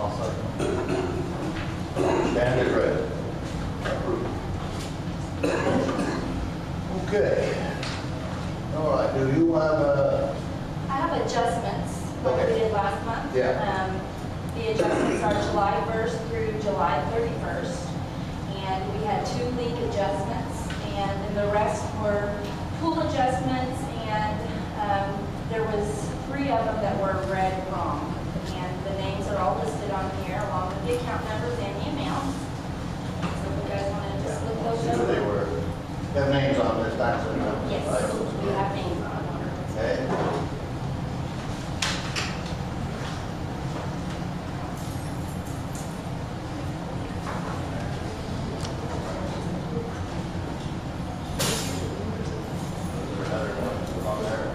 I'll second. Stand is ready. Okay. All right, do you have I have adjustments, like we did last month. Yeah. The adjustments are July 1st through July 31st. And we had 2 leak adjustments, and then the rest were pool adjustments, and there was 3 of them that were read wrong. And the names are all listed on here, along with the account numbers and the amounts. So if you guys want to just look those sure over. they were, have names on this time? So Yes, we have names on them. Okay. Another one on there.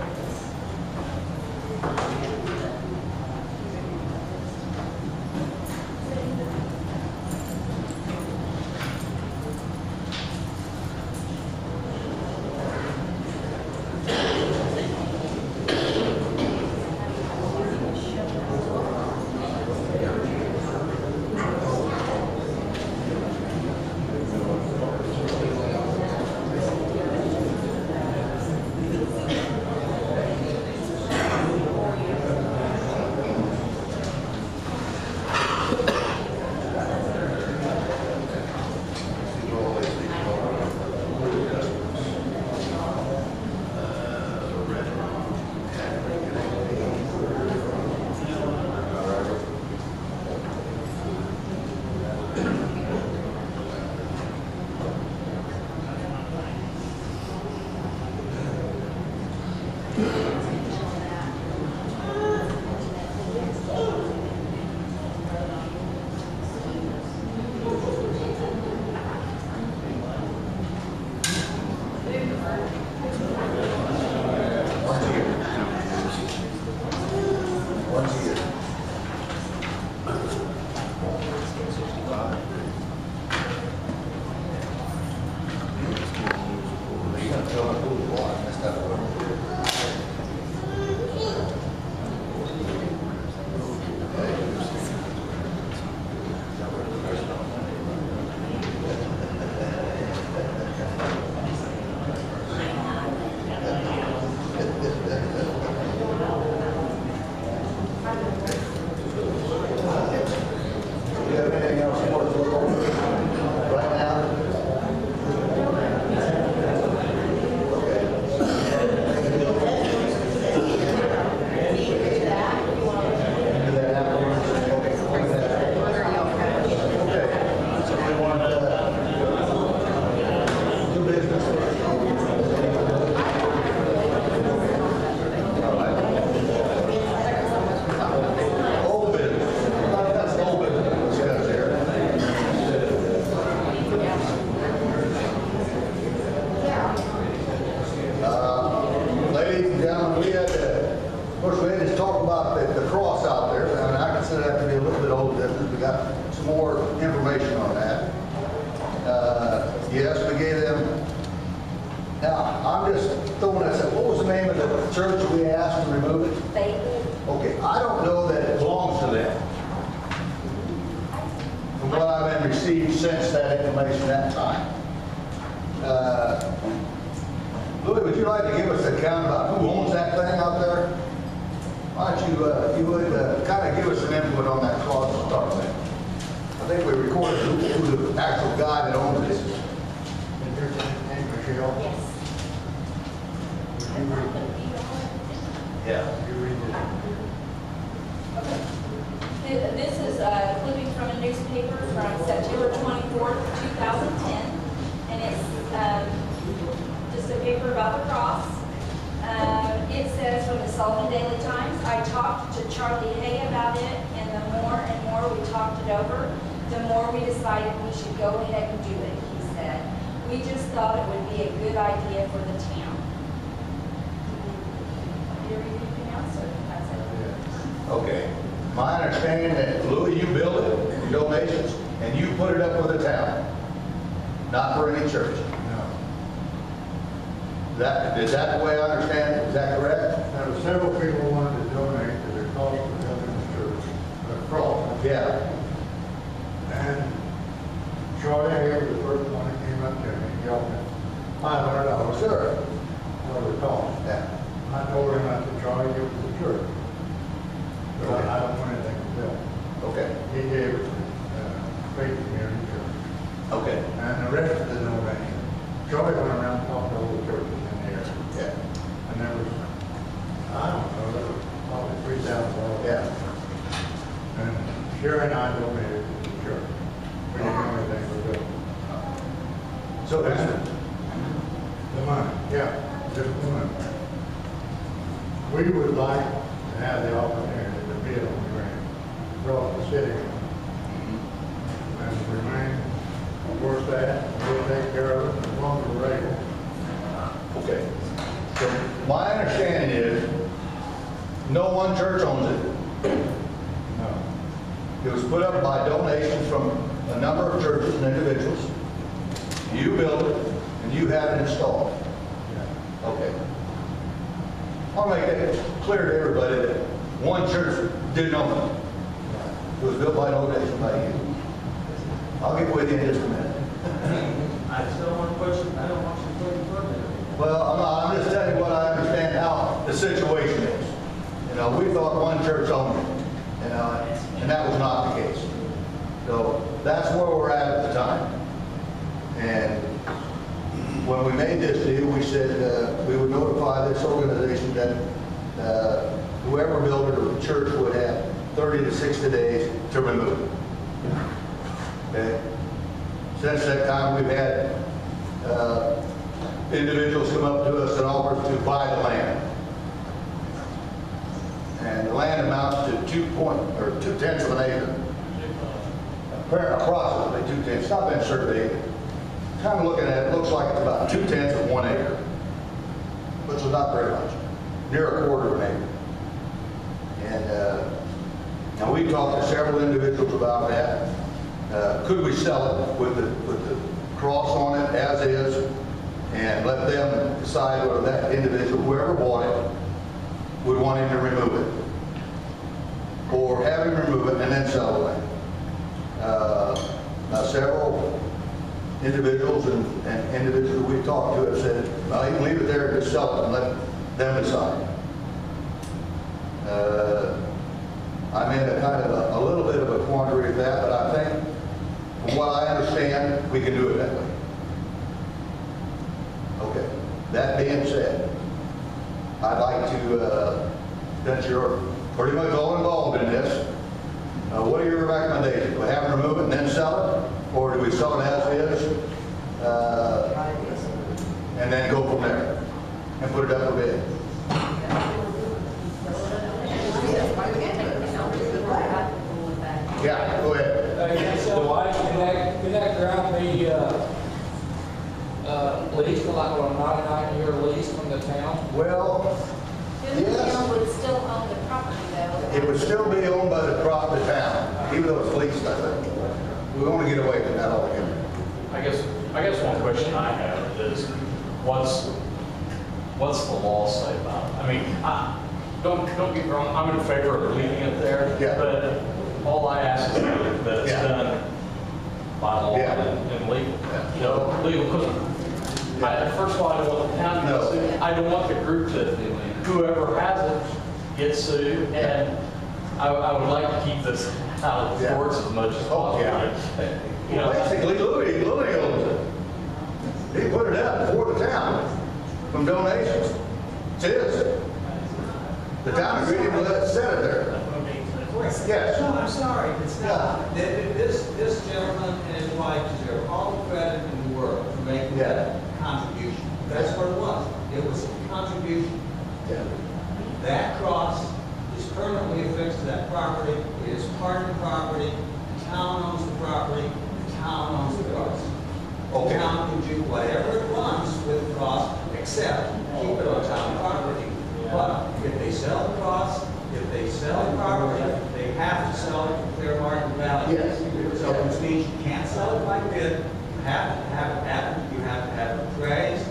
Once a year. You're gonna fill in who you want, that's not what. Do you have anything else you want to look over right now? Do that afterwards? Okay. So we want do business first. All right. Old business. That's old business. Discuss here. Ladies and gentlemen, we had of course, we had to talk about the cross out there, and I consider that to be a little bit old business. We got some more information on that. Yes, we gave them. Now, I'm just throwing this out. What was the name of the church we asked to remove it? Fayetteville. Okay, I don't know that it belongs to them. From what I've been received since that information that time. Louis, would you like to give us an account about who owns that thing out there? Why don't you would kind of give us some input on that clause to start with? I think we recorded who the actual guy that owns this. Yes. Yeah. This is a clipping from a newspaper from September 24th, 2010, and it's just a paper about the cross. It says from the Sullivan Daily Times, I talked to Charlie Hay about it, and the more and more we talked it over, the more we decided we should go ahead and do it, he said. We just thought it would be a good idea for the town. Did you read anything else, or that's it? Okay. My understanding that, Louis, you built it, your donations, and you put it up for the town, not for any church. Is that the way I understand it? Is that correct? There were several people who wanted to donate to the cost of having the church, cross. Yeah. downfall. Yeah. And Sherry and I donated to the church. We didn't know anything for it. So there's, The money, yeah, just the money. We would like to have the opportunity to bid on the grant, across the city. And remain where it's at, we'll take care of it as long as we're able. okay. So my understanding is, no one church owns it. No. It was put up by donations from a number of churches and individuals. You built it, and you had it installed. Yeah. Okay. I'll make it clear to everybody that one church didn't own it. It was built by donation by you. I'll get with you in just a minute. I still want to question, I don't want you to put it further. Well, I'm just telling you what I understand how the situation is. You know, we thought one church owned it, you know, and that was not the case. So that's where we're at the time. And when we made this deal, we said we would notify this organization that whoever built it or the church would have 30 to 60 days to remove it. Okay? Since that time, we've had individuals come up to us and offer to buy the land. And the land amounts to 2/10 of an acre. Approximately 2/10. It's not been surveyed. Kind of looking at it, looks like it's about 2/10 of 1 acre, which is not very much, near a quarter of an acre. And now we talked to several individuals about that. Could we sell it with the cross on it as is, and let them decide whether that individual, whoever bought it, would want him to remove it, or have him remove it and then sell the land. Now several individuals and individuals we've talked to have said, well, you can leave it there, just sell it and let them decide. I'm in a kind of a little bit of a quandary with that, but I think, from what I understand, we can do it that way. Okay. That being said, I'd like to, since you're pretty much all involved in this, what are your recommendations? Do we have them remove it and then sell it? Or do we sell it as is, and then go from there and put it up for bid? Yeah, go ahead. Do I connect around the lease, like on a 99-year lease from the town? Well, The yes, town would still own the property though. it would still be owned by the town, even though it's leased, I think. We want to get away from that altogether. I guess one question I have is, what's the law say about it? I mean, don't get me wrong, I'm in favor of leaving it there, Yeah. but all I ask is that it's Yeah. done by law Yeah. and legal. Yeah. You know, legal, because first of all, I don't want the town to No. get sued. I don't want the group to, whoever has it, get sued, and I would like to keep this out of the Yeah. courts as much as Oh, possible. yeah. You know, Basically, Louis owns it. He put it up for the town from donations. It's his. The town agreed to let it sit there. Yes. No, I'm sorry, it's not. This gentleman and his wife deserve all the credit in the world for making Yeah. that contribution. That's what it was. It was a contribution. Yeah. That cross is permanently affixed to that property. It is part of the property. The town owns the property. The town owns the cross. Okay. The town can do whatever it wants with the cross, except keep it on town property. But if they sell the cross, if they sell the property, they have to sell it for fair market value. Yes. So which means you can't sell it by bid. You have to have it you have to have it appraised.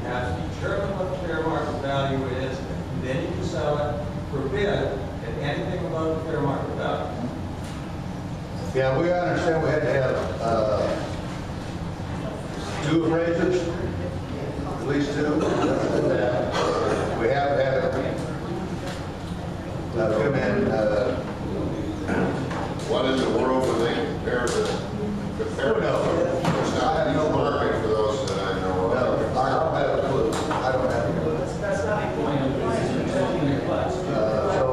You have to determine what the fair market value is, and then you can sell it for bid at anything above the fair market value. Yeah, we understand we had to have 2 appraisers, at least 2. We have had it come in. What in the world would they compare to? Who knows? It's not a new market for those that I know No, of. I don't have a clue. I don't have a clue. That's not a point. So,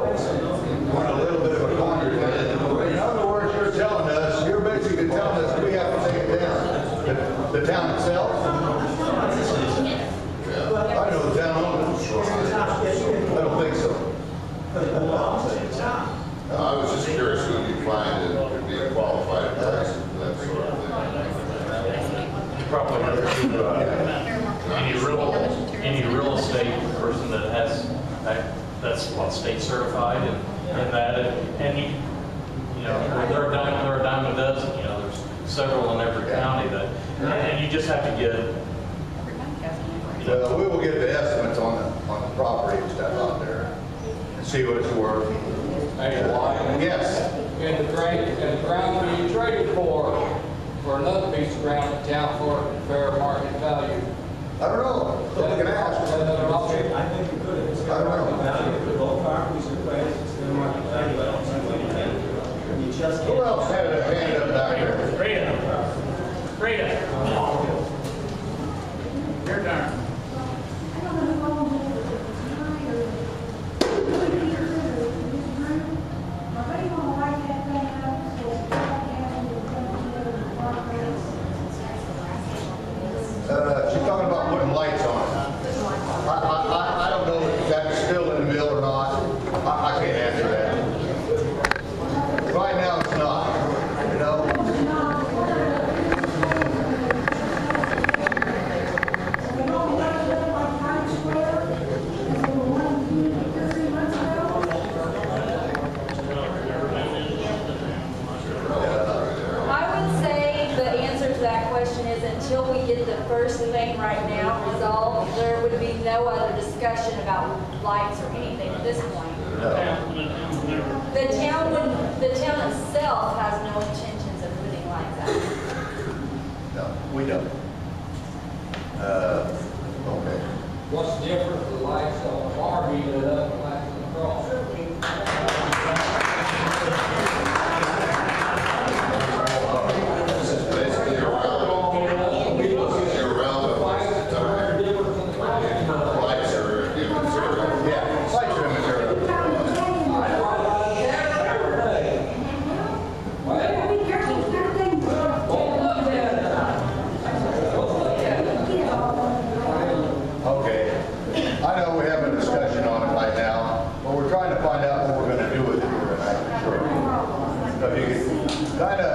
any real estate person that has, that's what, state certified and that, and you know, they're a dime a dozen, you know, there's several in every county that, and you just have to get, you know, Well, we will get the estimates on the property and stuff out there and see what it's worth. Hey, Wyatt, Yes. and the ground being traded for another piece of ground in town for fair market value. I don't know. We can ask. Another option. I think you could, it's I don't know. market value, but both properties are priced, it's fair market value, I don't see what you can. You just Who can't. else had a hand up back there? Rita, your turn. She's talking about putting lights on it. I don't know if that's still in the mill or not. I can't answer that. Right now, it's not, you know? I would say the answer to that question is until we get the first thing right now resolved, there would be no other discussion about lights or anything at this point. The town itself has no intentions of putting lights out. No, we don't. Okay. What's different, the lights on the bar being lit up and lights on the cross? Basically irrelevant waste of time. Lights are immaterial. Yeah, lights are immaterial. Okay. I know we have a discussion on it right now, but we're trying to find out what we're going to do with it here tonight, for sure. So if you could kind of,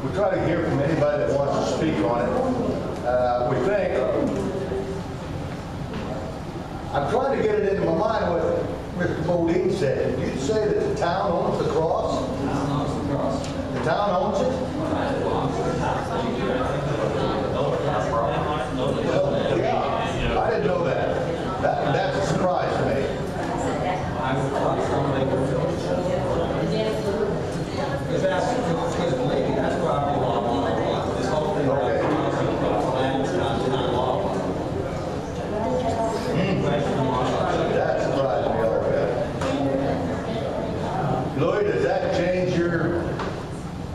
we try to hear from anybody that wants to speak on it. We think, I'm trying to get it into my mind what Mr. Bodine said. Did you say that the town owns the cross? The town owns it? Yeah, I didn't know that. That's a surprise to me. I would thought somebody would. Because because believe me, that's property law. This whole thing. Okay. Land is not law. That surprised me already. Lloyd, does that change your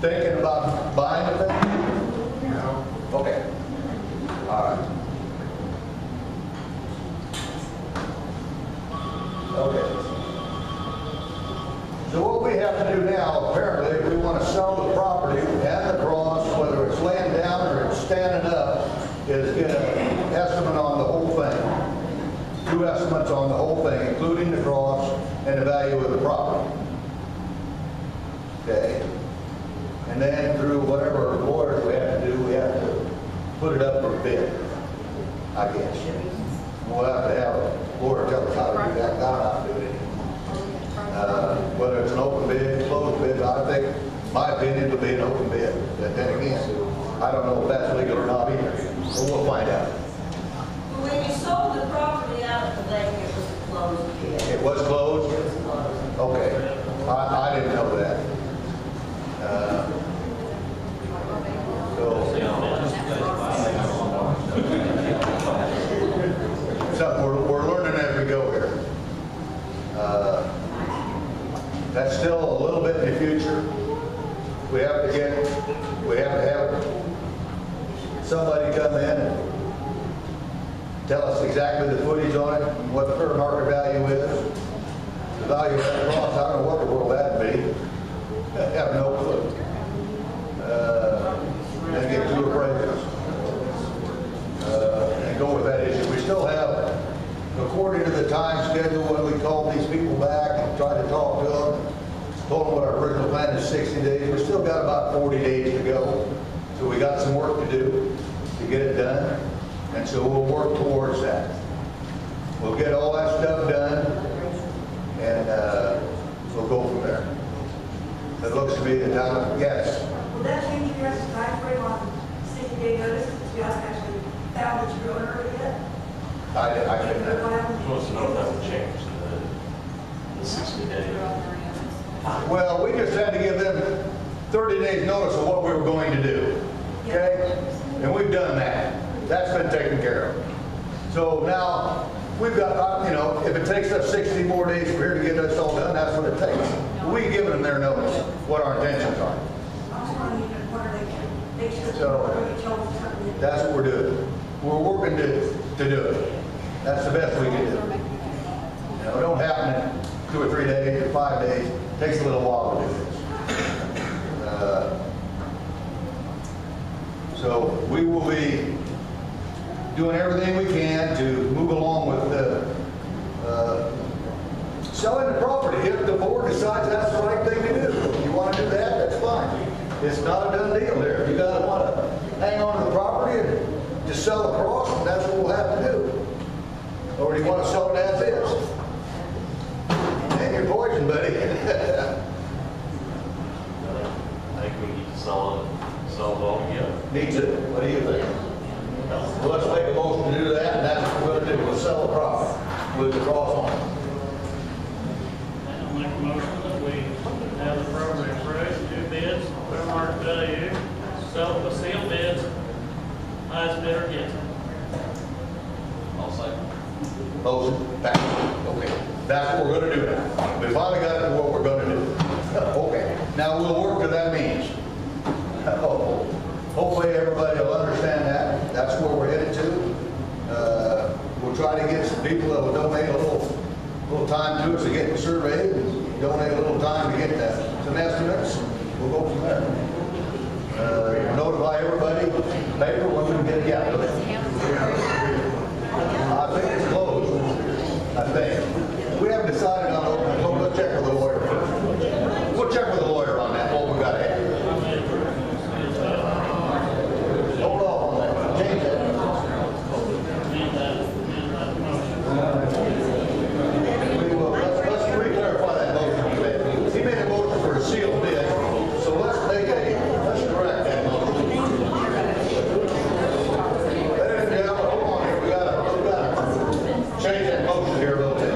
thinking about buying the thing? No. Okay. All right. Okay. So what we have to do now, apparently, if we want to sell the property and the cross, whether it's laying down or it's standing up, is get an estimate on the whole thing. 2 estimates on the whole thing, including the cross and the value of the property. Okay? And then through whatever lawyers we have to do, we have to put it up for bid, I guess. We'll have to have a lawyer tell us how to do that, I don't know how to do it. Whether it's an open bid, closed bid, I think, my opinion would be an open bid. But then again, I don't know if that's legal or not either, so we'll find out. When you sold the property out of the lake, it was a closed bid. It was closed? It was closed. Okay, I didn't know that. Something we're learning as we go here. That's still a little bit in the future. We have to have somebody come in and tell us exactly the footage on it, and what the fair market value is. The value of that cross, I don't know what the world that'd be. I have no clue. Then get 2 appraisals. And go with that issue. We still have, according to the time schedule, when we called these people back and tried to talk to them, told them what our original plan is 60 days. We still got about 40 days to go. So we got some work to do to get it done. And so we'll work towards that. We'll get all that stuff done, and we'll go from there. It looks to be the time, yes. Will that change your guys' time frame on 60-day notice if you haven't actually found what you're going early yet? I couldn't. She wants to know if that would change the 60-day. Well, we just had to give them 30 days notice of what we were going to do, okay? And we've done that. That's been taken care of. So now, we've got, you know, if it takes us 60 more days for here to get us all done, that's what it takes. We've given them their notice, what our intentions are. I just want to make sure that So- we're going to tell them something. That's what we're doing. We're working to do it. That's the best we can do. You know, it don't happen in 2 or 3 days or 5 days. It takes a little while to do this. So we will be doing everything we can to move along with selling the property. If the board decides that's the right thing to do, if you want to do that, that's fine. It's not a done deal there. If you guys want to hang on to the property and just sell across, that's what we'll have to do. Or do you want to sell it as is? And you're poison, buddy. I think we need to sell it all together. Needs it. What do you think? Well, let's make a motion to do that, and that's what we're going to do. We'll sell the property with the cross on it. I'll make a motion that we have the property appraised, 2 bids, fair market value, sell the sealed bids, highest bidder gets it. I'll say. Motion, back. Okay. That's what we're going to do now. We finally got to what we're going to do. Okay. Now we'll work to that means. Hopefully everybody will understand that. That's where we're headed to. We'll try to get some people that will donate a little time to us to get the survey, and donate a little time to get some estimates. We'll go from there. Notify everybody, paper, when we get, yeah. I think it's closed, I think. We haven't decided on opening, so we'll check with the lawyer first. We'll check with the lawyer on that, what we got to have. Hold off on that, change that. We will, let's re-clarify that motion he made. He made a motion for a sealed bid, so let's correct that motion. Ladies and gentlemen, hold on here, we gotta change that motion here a little bit.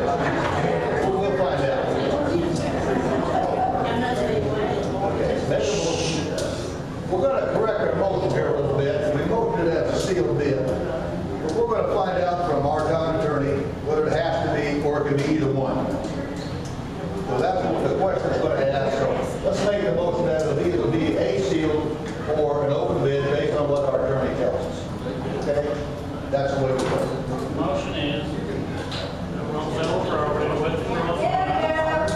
We'll find out. Okay, make a motion. We're gonna correct our motion here a little bit. We motioned it as a sealed bid. But we're gonna find out from our town attorney whether it has to be or it can be either one. So that's what the question's gonna ask. So let's make the motion that it'll either be a sealed or an open bid based on what our attorney tells us. Okay? That's the way we do it. Motion is, that we're gonna sell the property with the cross line,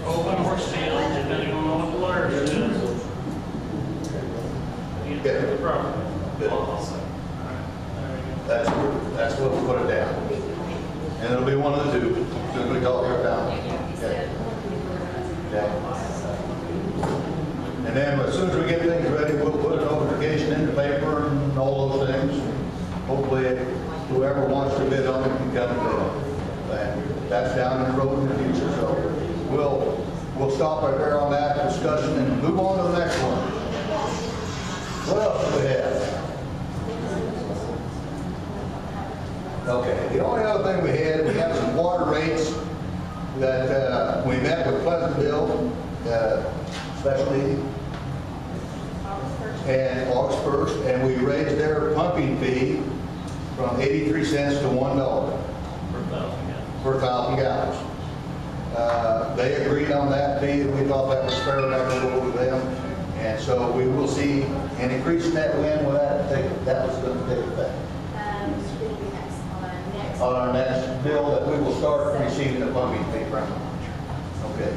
open or sealed, depending on what the lawyer says. Get the property. Good. I'll say. That's what we'll put it down. And it'll be one of the two. As soon as we talk here down. Okay. Okay. And then as soon as we get things ready, we'll put a notification in the paper and all those things. Hopefully, whoever wants to bid on it can come and bid on it. And that's down in the road in the future, so we'll stop right there on that discussion and move on to the next one. What else do we have? Okay, the only other thing we had some water rates that we met with Pleasantville, especially, and August 1st, and we raised their pumping fee from 83 cents to $1 per 1,000 gallons. They agreed on that fee, and we thought that was fair enough to go over them. And so we will see an increase in that wind when that was going to take effect. Should be next. On our next bill that we will start receiving the pumping fee from. Okay.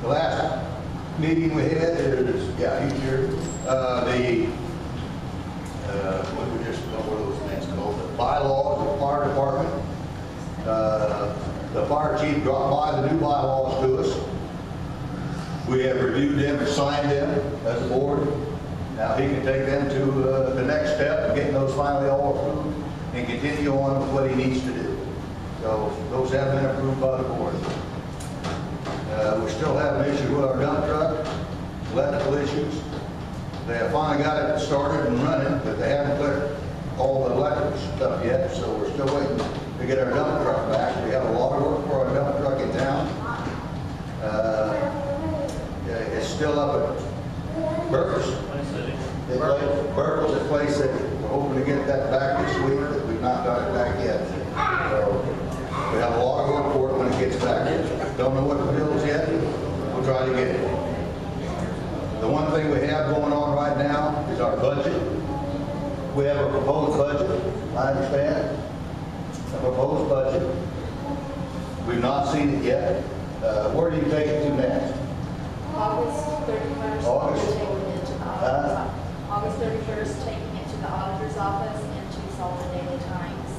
The last meeting we had is, yeah, he's here. What we just, what are those things called? The bylaws of the fire department. The fire chief dropped by the new bylaws to us. We have reviewed them and signed them as a board. Now, he can take them to the next step of getting those finally all approved and continue on with what he needs to do. So those have been approved by the board. We still have an issue with our dump truck, electrical issues. They have finally got it started and running, but they haven't put all the electrical stuff yet, so we're still waiting to get our dump truck back. We have a lot of work for our dump truck in town. It's still up at Burke's. Burke's at Play City. We're hoping to get that back this week, but we've not got it back yet. So we have a lot of work for it when it gets back. Don't know what the bill is yet. We'll try to get it. The one thing we have going on right now is our budget. We have a proposed budget, I understand. A proposed budget. We've not seen it yet. Where do you take it to next? August 31st. August? Taking it to the auditor's August 31st, taking it to the auditor's office and to Sullivan Daily Times.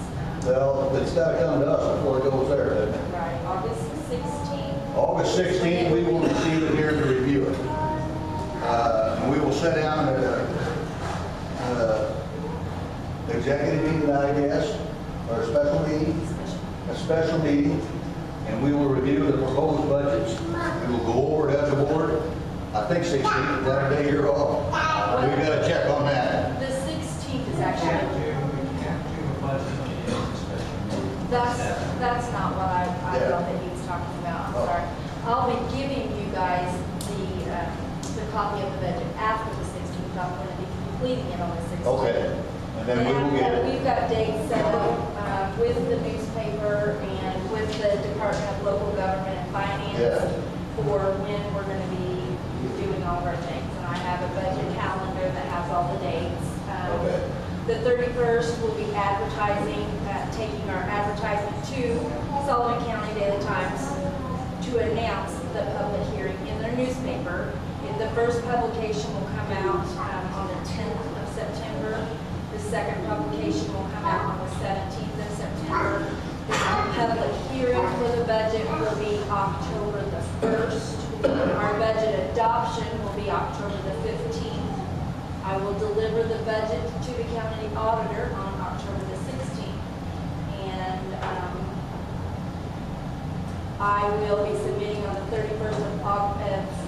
Well, it's got to come to us before it goes there, doesn't it? Right, August 16th. August 16th, we will receive it here to review it. We will sit down at an executive meeting, I guess, or a special meeting, and we will review the proposed budgets. We will go over it as a board. I think 16th, is that a day you're off? We've got to check on that. The 16th is actually, that's not what I thought that he was talking about, I'm sorry. I'll be giving you guys the copy of the budget after the 16th. I'm going to be completing it on the 16th. Okay, and then we will get it. We've got dates set up with the newspaper and with the Department of Local Government and Finance for when we're going to be doing all of our things. And I have a budget calendar that has all the dates. The 31st will be advertising, taking our advertising to Sullivan County Daily Times to announce the public hearing in their newspaper. The first publication will come out on the 10th of September. The second publication will come out on the 17th of September. The public hearing for the budget will be October the 1st. Our budget adoption will be October the 15th. I will deliver the budget to the county auditor on October the 16th. And I will be submitting on the 31st of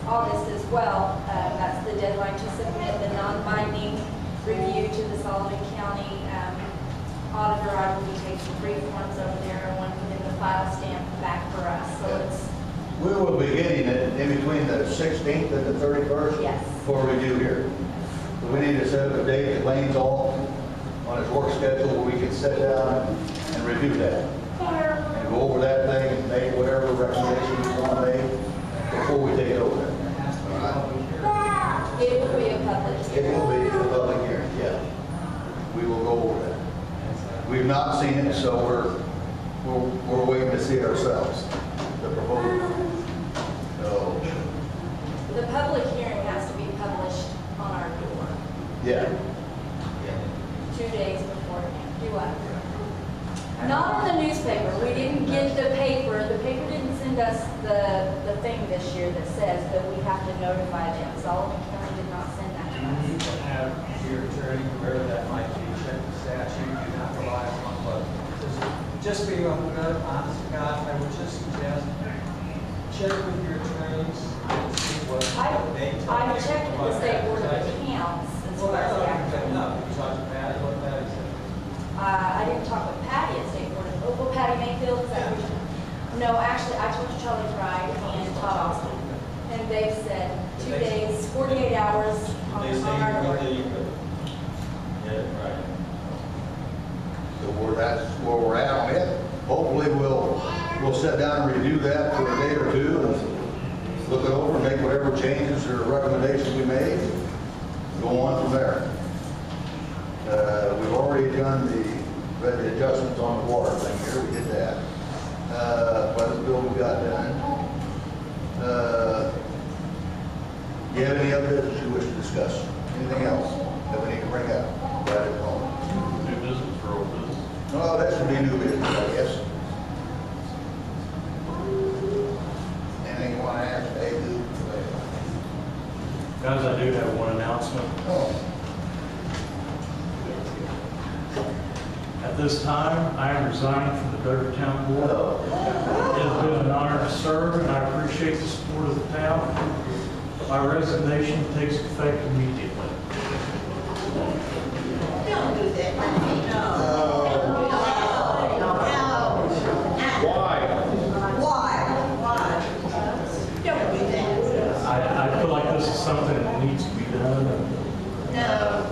August as well. That's the deadline to submit the non-binding review to the Sullivan County auditor. I will be taking 3 forms over there and one within the file stamp back for us. So it's. We will be getting it in between the 16th and the 31st. Yes. For review here. We need to set up a date that Lane's off on his work schedule where we can sit down and review that. And go over that thing and make whatever recommendations we want to make before we take it over. It will be a public hearing. It will be a public hearing, yeah. We will go over that. We've not seen it, so we're waiting to see it ourselves, the proposal. So, The public hearing has to be published on our door yeah. 2 days before. Do what? Not on the newspaper. We didn't get the paper. The paper didn't send us the thing this year that says that we have to notify them. Sullivan County did not send that to You us. can have your attorney, wherever that might be, check the statute, you have to rely on, but just be on good, honest to God, I would just suggest, check with your attorneys and see what they tell you. I checked with the state board of accounts as Well, far that's as not the even good actual. enough, you talk to Patty, what Patty said. I didn't talk with Patty at state board of, well, Patty Mayfield, is that who you? No, actually, I talked to Charlie Pride and Todd Austin. And they've said 2 days, 48 hours on They say our you door. could, you could. Yeah, right. So that's where we're at on it. Hopefully we'll sit down and review that for a day or two and look it over, make whatever changes or recommendations we made, go on from there. We've already done the adjustments on the water thing here, we did that. Budget bill we got done. Do you have any other business you wish to discuss? Anything else that we need to bring up? Right at home. New business or old business? No, that should be new business, I guess. Anything you want to ask, Dave? Guys, I do have one announcement. At this time, I am resigning from the Dover Town Board. It has been an honor to serve, and I appreciate the support of the town. My resignation takes effect immediately. Don't do that, honey. No. Why? Don't do that. I feel like this is something that needs to be done. No,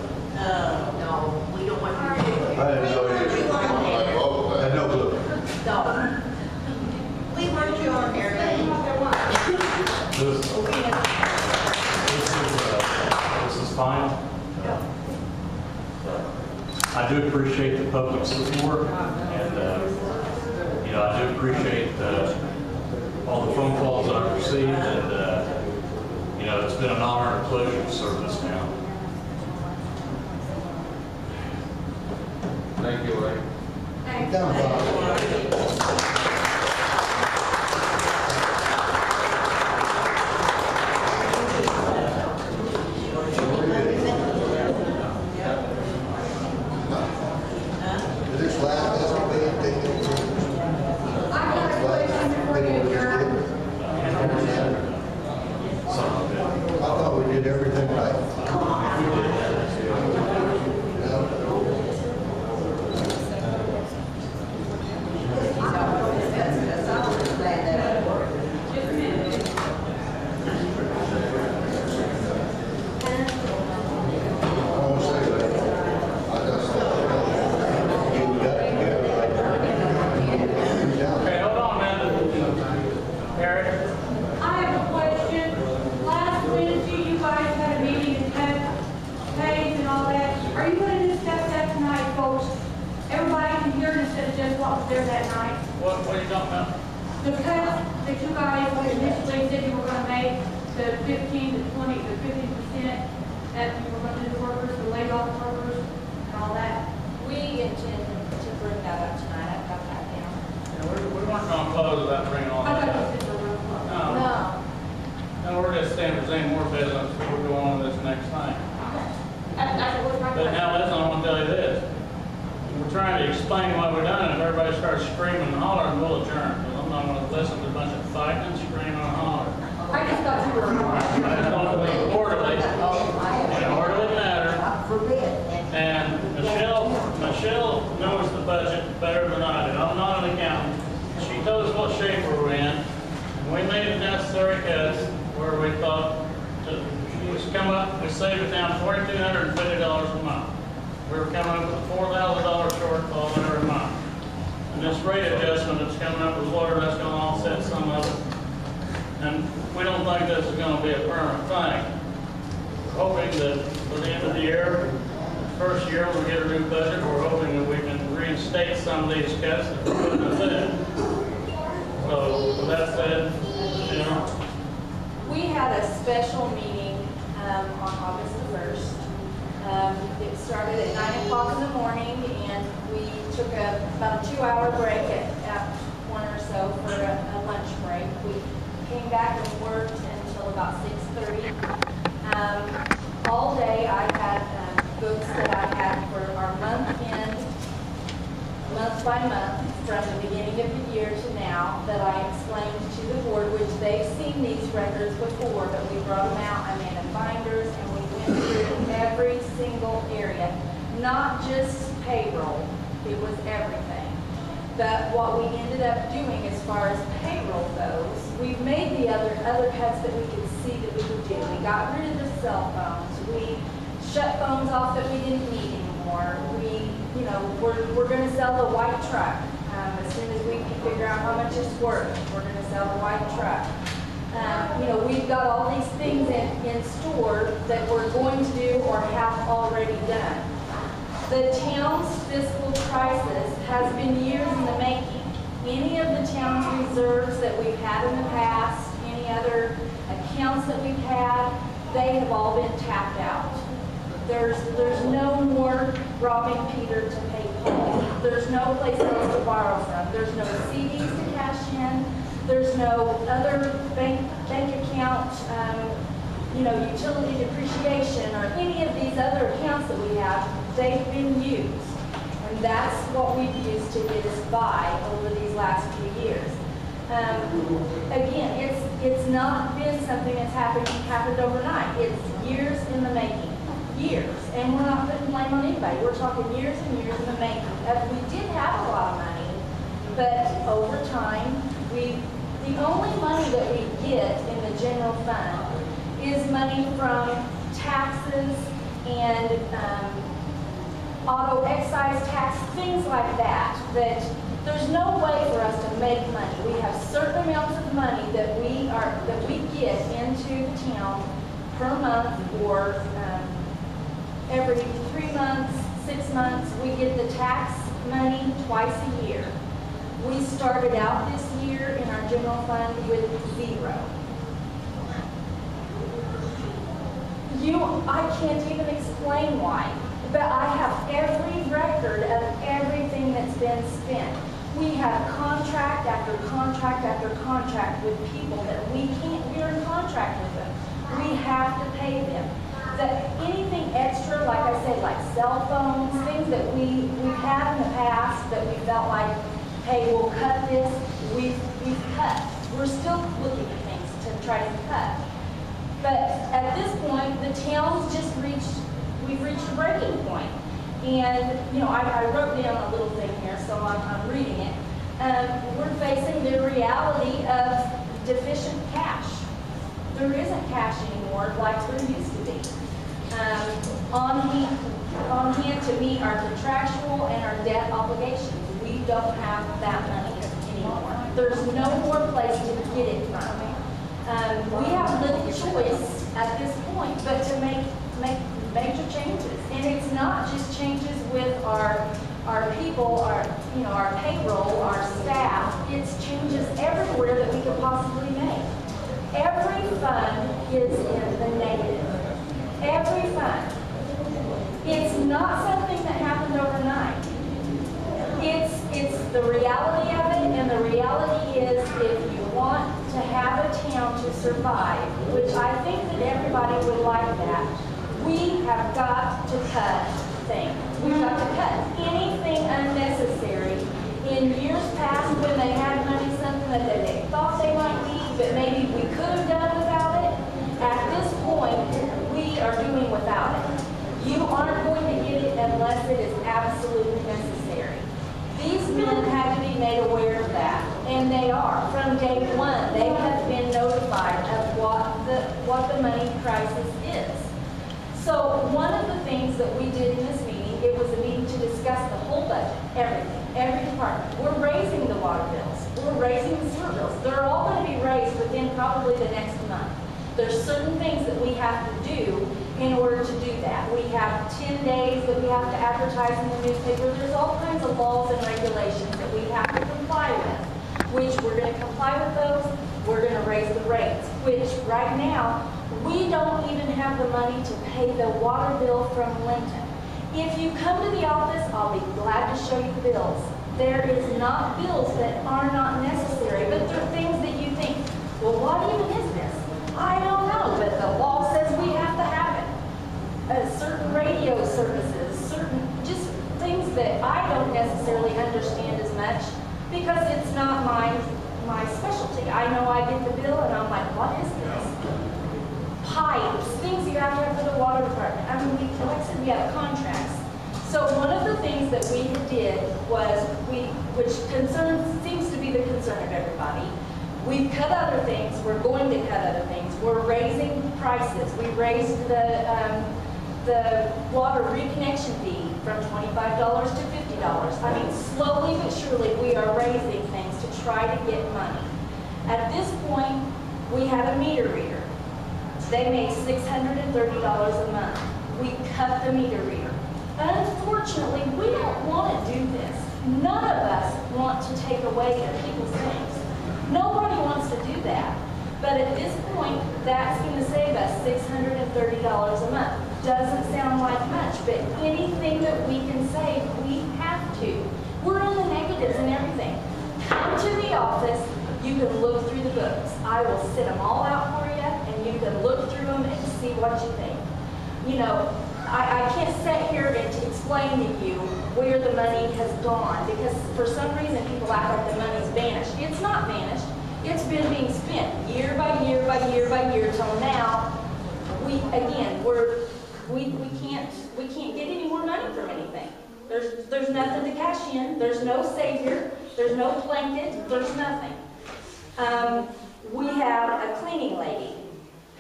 we don't want you to do it. I didn't know you. I vote I that. had no clue. No. We want you on here, This is fine. I do appreciate the public support, and, I do appreciate all the phone calls that I've received, and, it's been an honor and a pleasure to serve this town. Thank you, Ray. Down, Bob. Is this last estimate taken? I got a question before you adjourn. Some of it. I thought we did everything right. I won't say that. I just thought you got together like down. Okay, hold on a minute. Eric? I have a question. Last Wednesday, you guys had a meeting and had pays and all that. Are you going to discuss that tonight, folks? Everybody can hear it instead of just what was there that night. What are you talking about? The cuts that you guys initially said you were going to make, the 15 to 20 to 50%, that you were going to do the workers, the laid off workers, and all that. We intend to bring that up tonight. I've got that down. Yeah, we weren't gonna close without bringing all I that thought up. you said the real close. No, No. no, we're just saying if there's any more business, we'll go on with this next thing. That was my But question. now, listen, I want to tell you this. We're trying to explain what we've done, and if everybody starts screaming and hollering, we'll adjourn. Because I'm not going to listen to a bunch of fighting and screaming and hollering. I just thought you were. I just want to be orderly, in an orderly manner. And Michelle knows the budget better than I do. I'm not an accountant. She told us what shape we're in, and we made the necessary cuts where we thought to come up, we saved the town $4,250 a month. We were coming up with a $4,000 shortfall every month. And this rate adjustment that's coming up with water, that's going to offset some of it. And we don't think this is going to be a permanent thing. We're hoping that by the end of the year, first year we'll get a new budget, we're hoping that we can reinstate some of these cuts that we're putting in. So with that said, We had a special meeting on August the 1st. It started at 9 o'clock in the morning, and we took about a 2-hour break at 1 or so for a lunch break. We came back and worked until about 6:30. All day I had books that I had for our month end, month by month, from the beginning of the year to now, that I explained to the board, which they've seen these records before, but we brought them out, I made them binders, and we went through every single area, not just payroll, it was everything. But what we ended up doing as far as payroll goes, we've made the other cuts that we could see that we could do. We got rid of the cell phones, we shut phones off that we didn't need anymore. We're going to sell the white truck. As soon as we can figure out how much it's worth, we're going to sell the white truck. We've got all these things in store that we're going to do or have already done. The town's fiscal crisis has been years in the making. Any of the town's reserves that we've had in the past, any other accounts that we've had, they have all been tapped out. There's no more robbing Peter to pay Paul. There's no place else to borrow from. There's no CDs to cash in. There's no other bank account utility depreciation or any of these other accounts that we have, they've been used. And that's what we've used to get us by over these last few years. Again, it's not been something that's happened overnight. It's years in the making, years. And we're not putting blame on anybody. We're talking years and years in the making. We did have a lot of money, but over time, the only money that we get in the general fund is money from taxes and auto excise tax, things like that, that there's no way for us to make money. We have certain amounts of money that we get into the town per month or every 3 months, 6 months. We get the tax money twice a year. We started out this year in our general fund with 0. I can't even explain why, but I have every record of everything that's been spent. We have contract after contract after contract with people that we're in contract with them. We have to pay them. Anything extra, like I said, like cell phones, things that we've had in the past that we felt like, hey, we'll cut this, we've cut. We're still looking at things to try to cut. But at this point, the town's we've reached a breaking point. And, I wrote down a little thing here, so I'm reading it. We're facing the reality of deficient cash. There isn't cash anymore like there used to be. On hand to meet our contractual and our debt obligations. We don't have that money anymore. There's no more place to get it from. We have little choice at this point but to make major changes. And it's not just changes with our people, our payroll, our staff. It's changes everywhere that we could possibly make. Every fund is in the negative. Every fund. It's not something that happened overnight. It's the reality of it, and the reality is if you want to have a town to survive, which I think that everybody would like that, we have got to cut things. We've got to cut anything unnecessary. In years past, when they had money, something that they thought they might need, but maybe we could have done without it, at this point, we are doing without it. You aren't going to get it unless it is absolutely necessary. These men had to be made aware of that, and they are. From day one, they have been notified of what the money crisis is. So one of the things that we did in this meeting, it was a meeting to discuss the whole budget, everything, every department. We're raising the water bills. We're raising the sewer bills. They're all going to be raised within probably the next month. There's certain things that we have to do in order to do that. We have 10 days that we have to advertise in the newspaper. There's all kinds of laws and regulations that we have to comply with, which we're going to comply with those. We're going to raise the rates, which right now, we don't even have the money to pay the water bill from Linton. If you come to the office, I'll be glad to show you the bills. There is not bills that are not necessary, but there are things that you think, well, what even is this? I don't know, but the law says we have to have it. Certain radio services, certain just things that I don't necessarily understand as much because it's not my specialty. I know I get the bill and I'm like, what is this? Pipes, things you have to have for the water department. I mean, like I said, we have contracts. So one of the things that we did was which seems to be the concern of everybody. We've cut other things. We're going to cut other things. We're raising prices. We raised the water reconnection fee from $25 to $50. I mean, slowly but surely, we are raising things to try to get money. At this point, we have a meter reader. They make $630 a month. We cut the meter reader. Unfortunately, we don't want to do this. None of us want to take away people's things. Nobody wants to do that. But at this point, that's going to save us $630 a month. Doesn't sound like much, but anything that we can save, we have to. We're in the negatives and everything. Come to the office, You can look through the books. I will sit them all out for you, and you can look through them and see what you think. You know, I can't sit here and to explain to you where the money has gone, because for some reason people act like the money's vanished. It's not vanished. It's been being spent year by year by year by year till now. We can't get any more money from anything. There's nothing to cash in. There's no savior. There's no blanket. There's nothing. We have a cleaning lady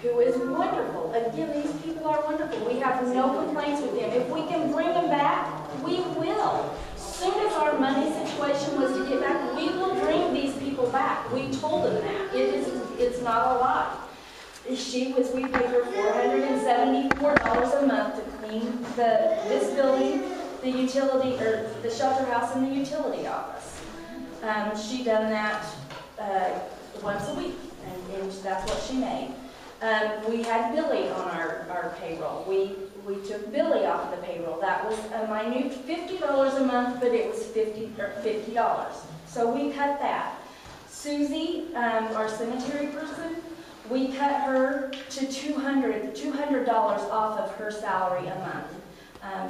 who is wonderful. Again, these people are wonderful. We have no complaints with them. If we can bring them back, we will. As soon as our money situation was to get back, we will bring these people back. We told them that. It's not a lie. We paid her $474 a month to clean this building, the utility, or the shelter house and the utility office. She done that once a week, and that's what she made. We had Billy on our payroll. We took Billy off the payroll. That was a minute $50 a month, but it was $50. So we cut that. Susie, our cemetery person, we cut her to $200 off of her salary a month.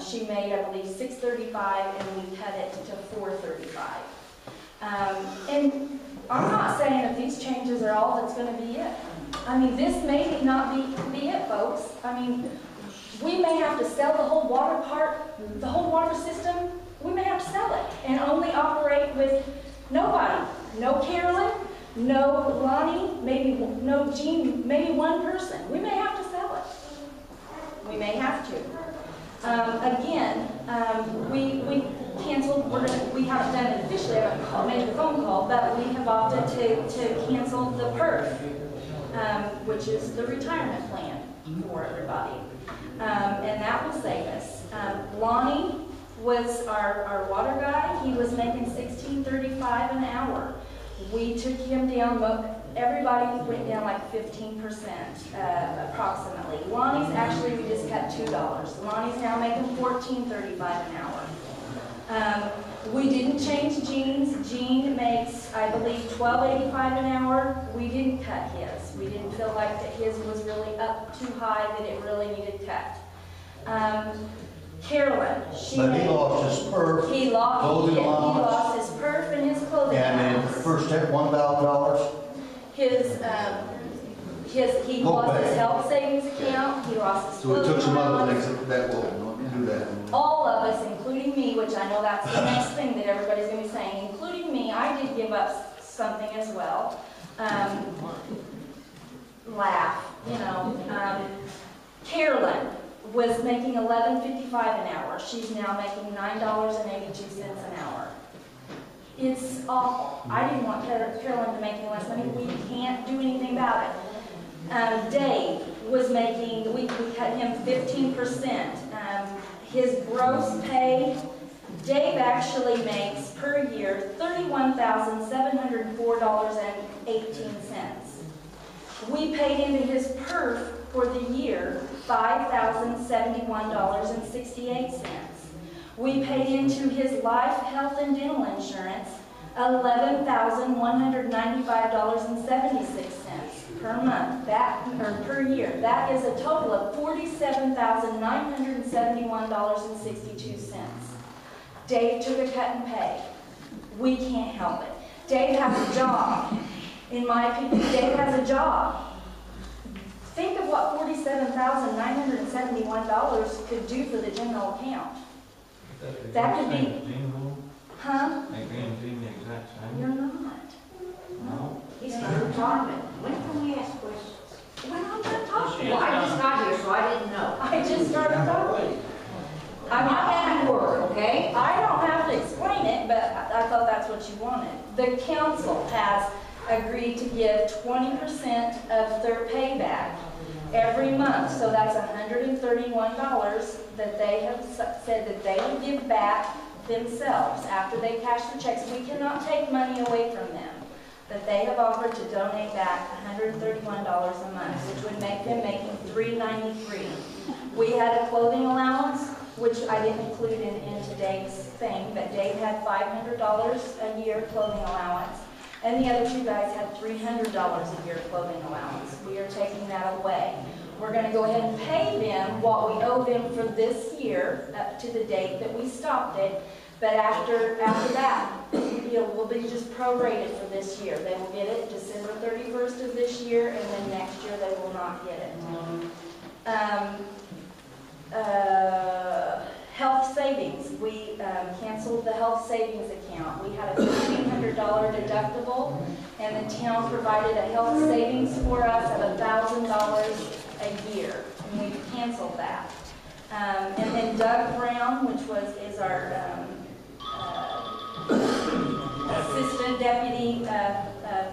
She made, I believe, $635, and we cut it to $435. And I'm not saying that these changes are all that's going to be it. I mean, this may not be it, folks. I mean, we may have to sell the whole water system. We may have to sell it and only operate with nobody. No Carolyn, no Lonnie, maybe no Jean, maybe one person. We may have to sell it. We may have to. We canceled. We haven't done it officially. I haven't made the phone call, but we have opted to cancel the PERF, which is the retirement plan for everybody, and that will save us. Lonnie was our water guy. He was making $16.35 an hour. We took him down. Everybody went down like 15%, approximately. Lonnie's actually, we just cut $2. Lonnie's now making $14.35 an hour. We didn't change Jean's. Jean makes, I believe, $12.85 an hour. We didn't cut his. We didn't feel like that his was really up too high, that it really needed cut. Carolyn, But he lost his perf. He lost his perf and his clothing And allowance. then first hit $1,000. He lost his health savings account. He lost his So we clothing took some other allowance. things that will do that. All of us, including me, which I know that's the next thing that everybody's going to be saying, including me, I did give up something as well. Carolyn was making $11.55 an hour. She's now making $9.82 an hour. It's awful. I didn't want Carolyn to make any less money. We can't do anything about it. Dave was making, we cut him 15%. His gross pay, Dave actually makes per year $31,704.18. We paid into his PERF for the year $5,071.68. We paid into his life, health, and dental insurance $11,195.76 per month, per year. That is a total of $47,971.62. Dave took a cut in pay. We can't help it. Dave has a job. In my opinion, Dave has a job. Think of what $47,971 could do for the general account. That could be, huh? You're not. No. He's not talking. When can we ask questions? When I'm not talking. Well, I just got here, so I didn't know. I just started talking. I'm not at work, okay? I don't have to explain it, but I thought that's what you wanted. The council has agreed to give 20% of their payback every month. So that's $131 that they have said that they will give back themselves after they cash their checks. We cannot take money away from them. That they have offered to donate back $131 a month, which would make them making $393. We had a clothing allowance, which I didn't include in today's thing, but Dave had $500 a year clothing allowance. And the other two guys had $300 a year clothing allowance. We are taking that away. We're gonna go ahead and pay them what we owe them for this year, up to the date that we stopped it. But after that, will be just prorated for this year. They will get it December 31st of this year, and then next year they will not get it. Health savings, we canceled the health savings account. We had a $1,500 deductible, and the town provided a health savings for us of $1,000 a year, and we canceled that. And then Doug Brown, which is our assistant deputy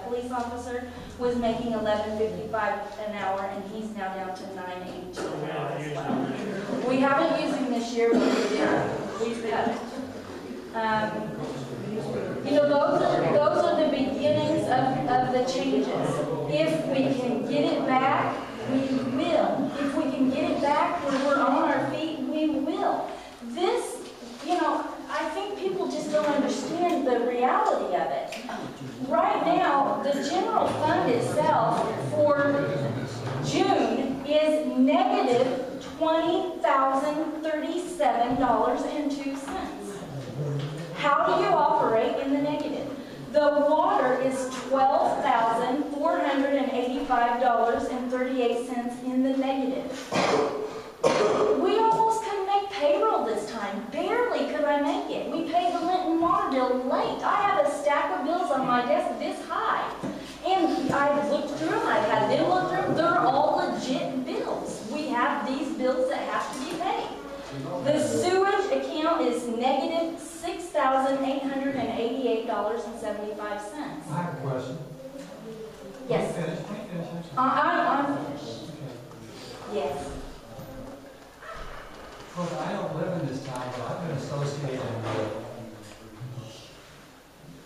police officer, was making $11.55 an hour, and he's now down to $9.82 an hour as well. We haven't used him this year, but we've cut it. You know, those are the beginnings of the changes. If we can get it back, we will. If we can get it back when we're on our feet, we will. This, you know, I think people just don't understand the reality of it. Right now, the general fund itself for June is negative $20,037.02. How do you operate in the negative? The water is $12,485.38 in the negative. We almost couldn't make payroll this time. Barely could I make it. We paid the Linton water bill late. I have a stack of bills on my desk this high. And I looked through them. I've had them look through them. They're all legit bills. We have these bills that have to be paid. The sewage account is negative $6,888.75. I have a question. Yes. I'm finished. Yes. Look, I don't live in this town, but I've been associated with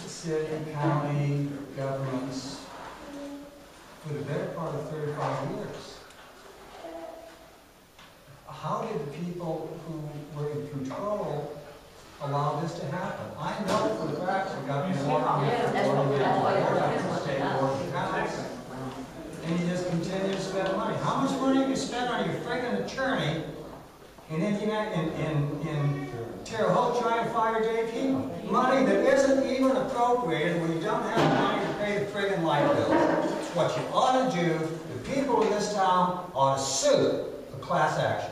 city, county, governments for the better part of 35 years. How did the people who were in control allow this to happen? I know for the fact we got the water, state board of accounts, and you just continue to spend money. How much money you spend on your friggin' attorney in Terre Haute trying to fire JP? Money that isn't even appropriated when you don't have money to pay the friggin' light bill. What you ought to do, the people in this town ought to sue for class action.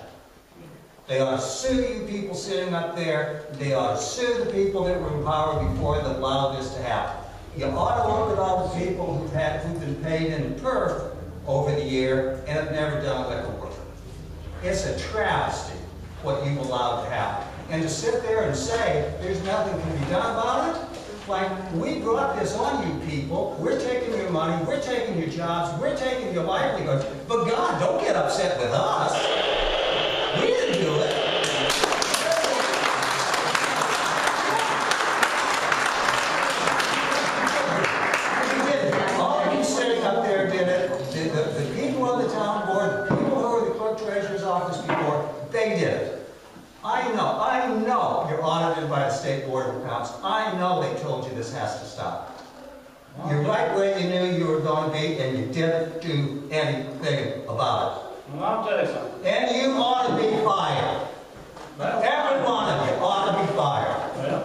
They ought to sue you people sitting up there. They ought to sue the people that were in power before that allowed this to happen. You ought to look at all the people who've been paid in perf over the year and have never done liquor work. It's a travesty what you've allowed to happen. And to sit there and say there's nothing can be done about it, like, we brought this on you people. We're taking your money, we're taking your jobs, we're taking your livelihoods. But God, don't get upset with us. We didn't do it. We didn't. All of you sitting up there did it. The people on the town board, the people who were the clerk treasurer's office before, they did it. I know you're audited by the State Board of Accounts. I know they told you this has to stop. You're right where you knew you were going to be, and you didn't do anything about it. Well, I'll tell you something. And you ought to be fired. Every one of you ought to be fired. Well,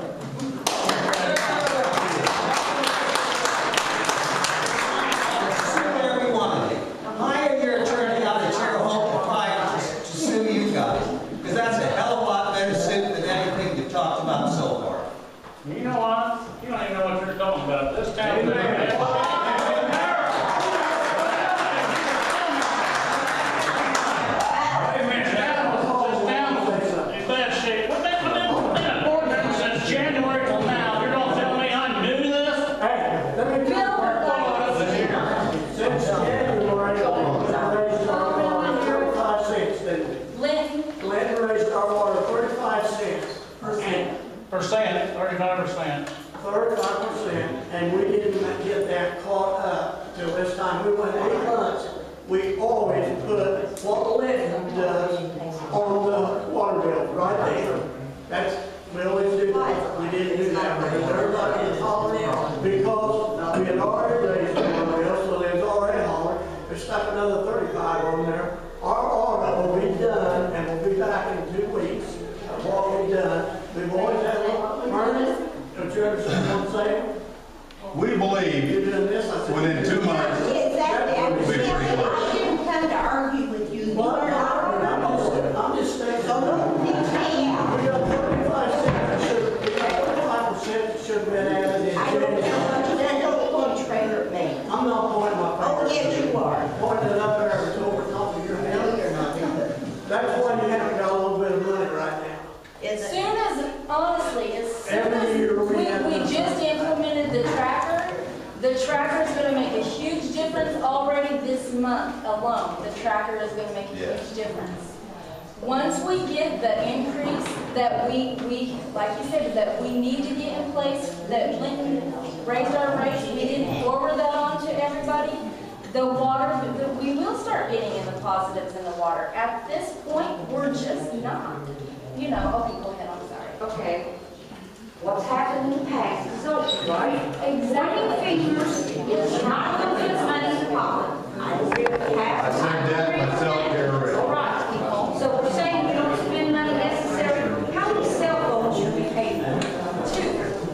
Sue every one of you. Hire your attorney out of Terre Haute to sue you guys. Because that's a hell of a lot better suit than anything you've talked about so far. you know what? You don't even know what you're talking about. This town. Percent, 35%. 35%, and we didn't get that caught up till this time. We went 8 months. We always put what Linton does on the water bill, right there. We always do that. We didn't do that because everybody is following because we had pointing it up there, it's over top of your head. That's why you haven't got a little bit of money right now. As soon as, honestly, as soon Every as year we have we that. just implemented the tracker is gonna make a huge difference already this month alone. The tracker is gonna make a huge difference. Once we get the increase that we, like you said, that we need to get in place, that Lincoln raised our rates, we didn't forward that on to everybody, the water, we will start getting in the positives in the water. At this point, we're just not. You know, okay, go ahead, I'm sorry. Okay, what's happened in the past is over, right? Exactly. Figures is not going to give us money in the pocket. I will give it half. I said that myself, Gary. All right, people. So we're saying we don't spend money necessary. How many cell phones should we pay for?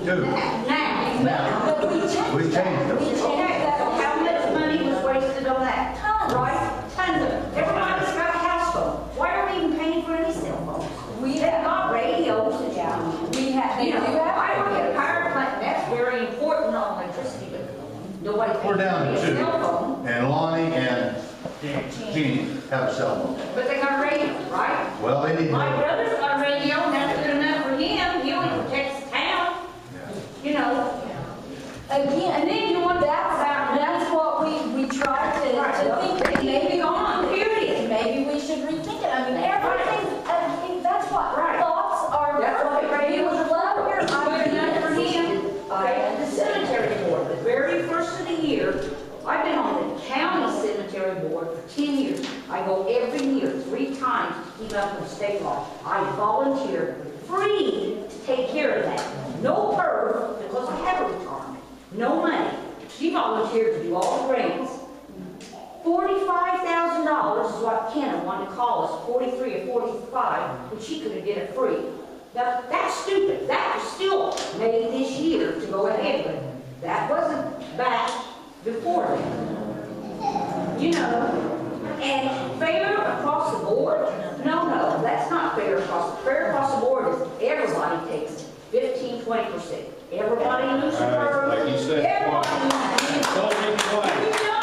Two. Now. But we changed changed them. We changed Okay, that. so how much money was wasted on that? Tons. Right? Tons of it. Everybody's got a house phone. Why are we even paying for any cell phones? They've got radios and We have, they you do know, have. I work at a power plant, and that's very important on electricity, but nobody We're down to pays for a two. cell phone. And Lonnie and Jeannie have a cell phone. But they got a radio, right? Well, they need My to. brother's got a radio, and that's good enough for him. He only protects the town, you know. Again, And then you want that's what we tried to think, that maybe gone, period. maybe we should rethink it. I mean, everything, I think that's what Right. thoughts are. That's what the radio was love your Good enough for ideas. him. Okay, the cemetery board, the very first of the year, I've been on the county cemetery board for 10 years. I go every year, 3 times to keep up with state law. I volunteer free to take care of that. No PERF, because I have a retirement. No money. She volunteered to do all the grants. $45,000 is what Kenna wanted to call us, 43 or 45, but she could have did it free. Now, that's stupid. That was still made this year to go ahead with. That wasn't back before then. You know, and fair across the board? No, that's not fair across the board. Fair across the board is everybody takes 15, 20%. Everybody loses their, Like you said, everybody loses. Don't be quiet. You know,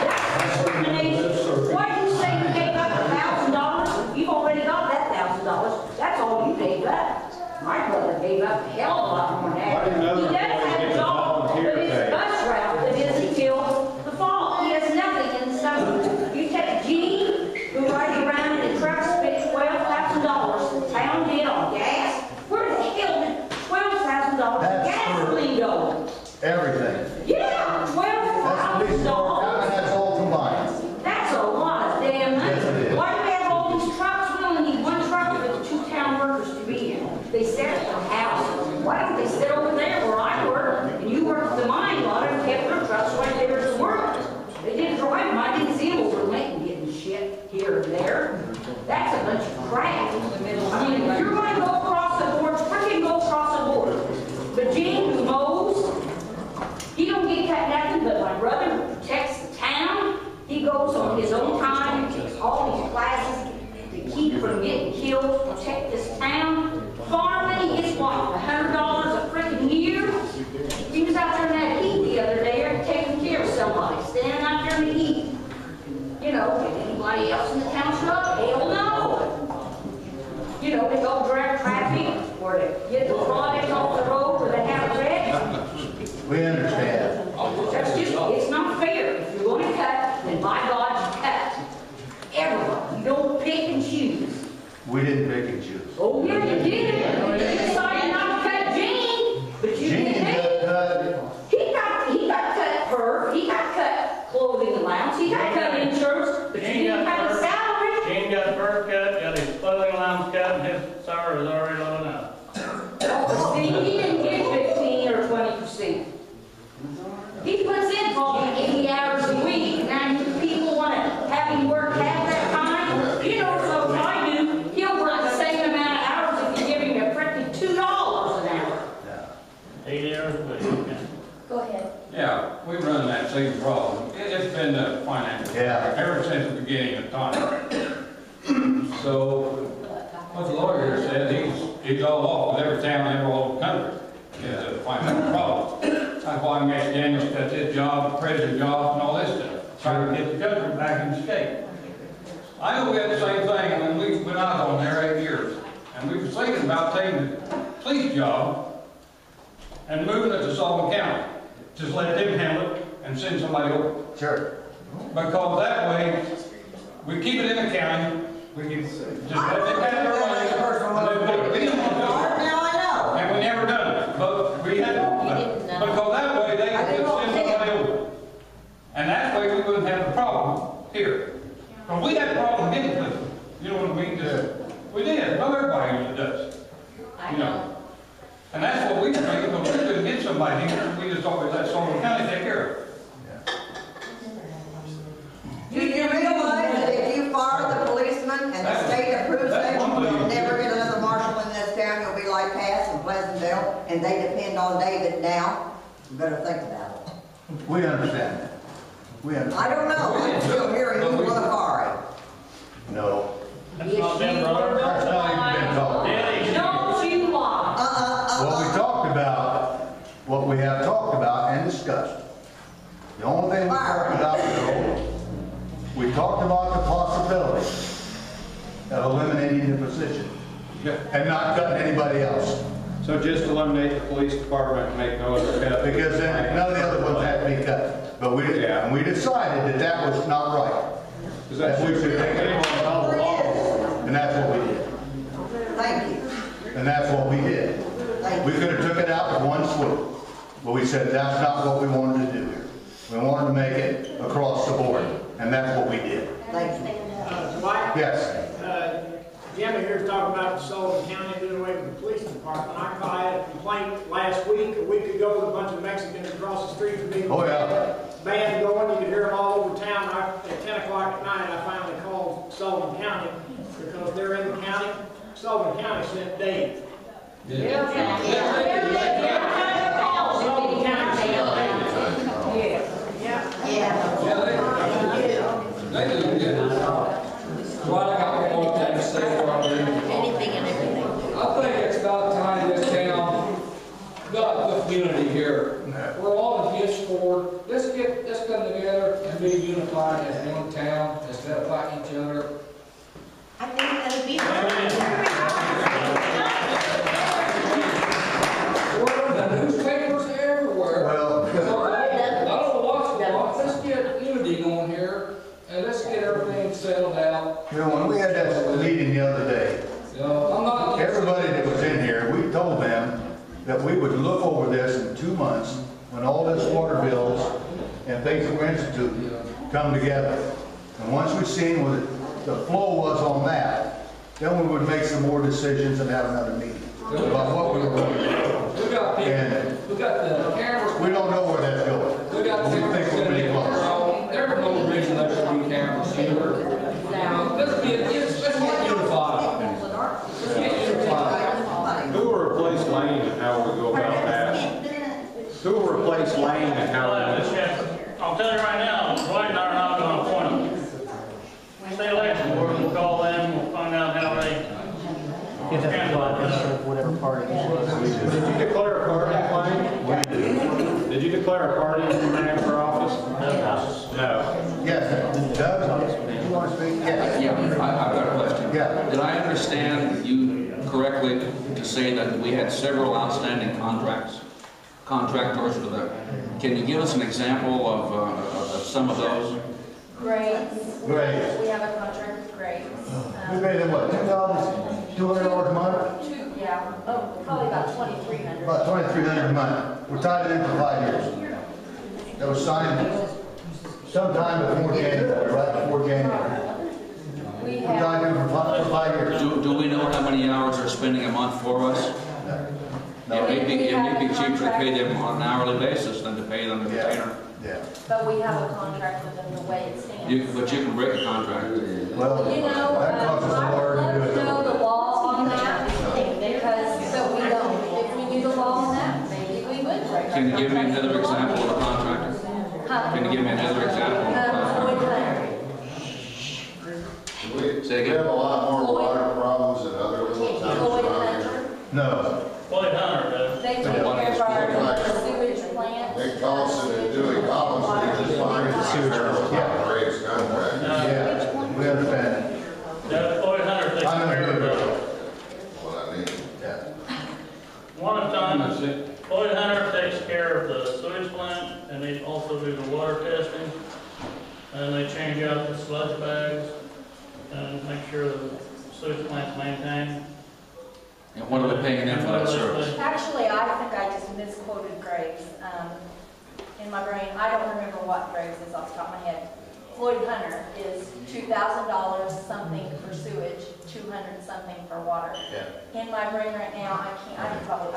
that's discrimination. Why do you say you gave up $1,000? You've already got that $1,000. That's all you gave up. My brother gave up a hell of a lot more than that. I didn't know He does that have they a get job, volunteer but his pay. bus route that isn't till the fall. He has nothing in the summer. You take Gene, who rides around in a truck, spends $12,000 the town did on gas. Where the hell did $12,000 in That's gasoline go? Everything. Yeah, That's the big part, $12,000. and that's all combined. That's a lot of damn money. Yes, it is. Why do we have all these trucks? We only need 1 truck for the 2 town workers to be in. They sit at the house. Why don't they sit over there where I work, and you work at the mine lot and kept their trucks right there at the work? They didn't drive them. I didn't see them over Lincoln getting shit here and there. That's a bunch of crap. I mean, if you're going to go across the board, freaking go across the board. But Gene, who mows, he don't get cut nothing, but my brother who protects the town, he goes on his own time, and takes all these classes to keep from getting killed, to protect this town. Farming is what, $100 a freaking year? He was out there in that heat the other day, taking care of somebody, standing out there in the heat. You know, did anybody else in the town truck? Hell no. You know, they go direct traffic, or to get the product off the road where they have wrecked. We understand. That's just, it's not fair. If you're going to cut, then by God, you cut. Everyone, you don't pick and choose. We didn't pick and choose. Oh, yeah, you did. You decided not to cut Gene, but you Jeannie did. got He got cut per, he got cut clothing allowance, he got cut insurance, but you Gene didn't got cut his per- salary. Gene got a bird cut, got his clothing allowance cut, and his salary was already low enough. Oh, see, he didn't get 15 or 20%. He puts in probably 80 hours a week, and now you people want to have him work half that time. You know, so if I do, he'll work the same amount of hours if you give him a freaking $2 an hour. 8 hours a week. yeah. Go ahead. Yeah, we run that same problem. It's been the financial. Yeah. Ever since the beginning of time. So, what the lawyer said, he's all off with every town in all over the country. Is a financial problem. That's why Mitch Daniels got this job, president job, and all this stuff. Trying to get the country back back in the state. I know we had the same thing when I was on there 8 years. And we were thinking about taking the police job and moving it to Sullivan County. Just let them handle it and send somebody over. Sure. Because that way, we keep it in the county, we can just let them have their money. And then we didn't want to do it. Now I know. And we never done it, but we had, because that way they could just send somebody over. And that way we wouldn't have a problem here. But we had a problem getting police, you know what I mean? We did, well, everybody usually does. You know. And that's what we were thinking, but we couldn't get somebody here, we just thought we'd let Sullivan County take care of it. Do you realize that if you fire the policeman and the state approves it, you'll never get another marshal in this town, you'll be like Cass and Pleasantville, and they depend on David now? You better think about it. We understand that. We understand. I don't know, I'm still hearing you want to fire him. No. That's not them, brother. That's not even been talked. Don't you lie. What we talked about, what we have talked about and discussed. The only thing we talked about, Joe, we talked about the possibility of eliminating the position and not cutting anybody else. So just eliminate the police department and make no other cut? Because then none of the other ones had to be cut. But we, and we decided that that was not right. That we should take it on the law. And that's what we did. Thank you. And that's what we did. We could have took it out with one swoop. But we said that's not what we wanted to do here. We wanted to make it across the board. And that's what we did. Thank you. Mike? Yes. Jimmy here's talking about Sullivan County doing away with the police department. I had a complaint last week, a week ago, with a bunch of Mexicans across the street from me. Oh, yeah. Band going, you could hear them all over town. At 10 o'clock at night, I finally called Sullivan County because they're in the county. Sullivan County sent Dave. Sullivan County They do, yeah. Well, I got one more thing to say before I leave. Anything and everything. I think it's about time this town got the community here. We're all in discord. Let's come together and be unified as one town instead of fighting each other. I think that'd be The newspapers everywhere. Well, I don't know what's let's get unity going here and let's get everything settled out. you know, when we had that meeting the other day, I'm not. everybody that was in here, we told them that we would look over this in 2 months when all this water bills and things for Institute come together. And once we've seen what the flow was on that, then we would make some more decisions and have another meeting about what we were going to do. We got people, And we got the cameras. we don't know where that's going. We got We think we're pretty close. There's no reason there should be cameras here. Let's get unified. Let's get unified. Who will replace Lane and how we go about that? Who will replace Lane and how I'll tell you right now, Dwight and I are not going to appoint them. State election board, we'll call them, we'll find out how they. Whatever party. Did you declare a party, Lane? Did you declare a party when you ran for office? No. Yes, Doug, do you want to speak? Yes. Yeah, I've got a question. Yeah. Did I understand you correctly to say that we had several outstanding contractors with a, can you give us an example of some of those? Grades. Grades. We have a contract with Grades. We paid them what, $2,200 a month? Yeah, probably about 2,300. About $2,300 a month. We're tied it in for 5 years. That was signed sometime before January, right before January. We We're tied in for 5 years. Do we know how many hours they're spending a month for us? No. It may be cheaper to pay them on an hourly basis than to pay them a retainer. Yeah. But we have a contract with them the way it stands. But you can break a contract. Well, You know, that costs us I a lawyer would to love do to it. know the law on that, because, but we don't. If we knew the law on that, maybe we would break our Can you give me contract. another example of a contractor? Huh? Can you give me another example of a Floyd contractor? Hunter. Say We again? have a lot more water problems than other little towns Floyd around here. Hunter. No. Floyd Hunter does. They take care of our sewage plant. Nick Carlson and Dewey Collins, we just find the sewage. Raise contract. and they change out the sludge bags, and make sure the sewage plant's maintained. And what are we paying them for that service? Actually, I think I just misquoted Graves. In my brain, I don't remember what Graves is off the top of my head. Floyd Hunter is $2,000 something for sewage, 200 something for water. Yeah. In my brain right now, I can probably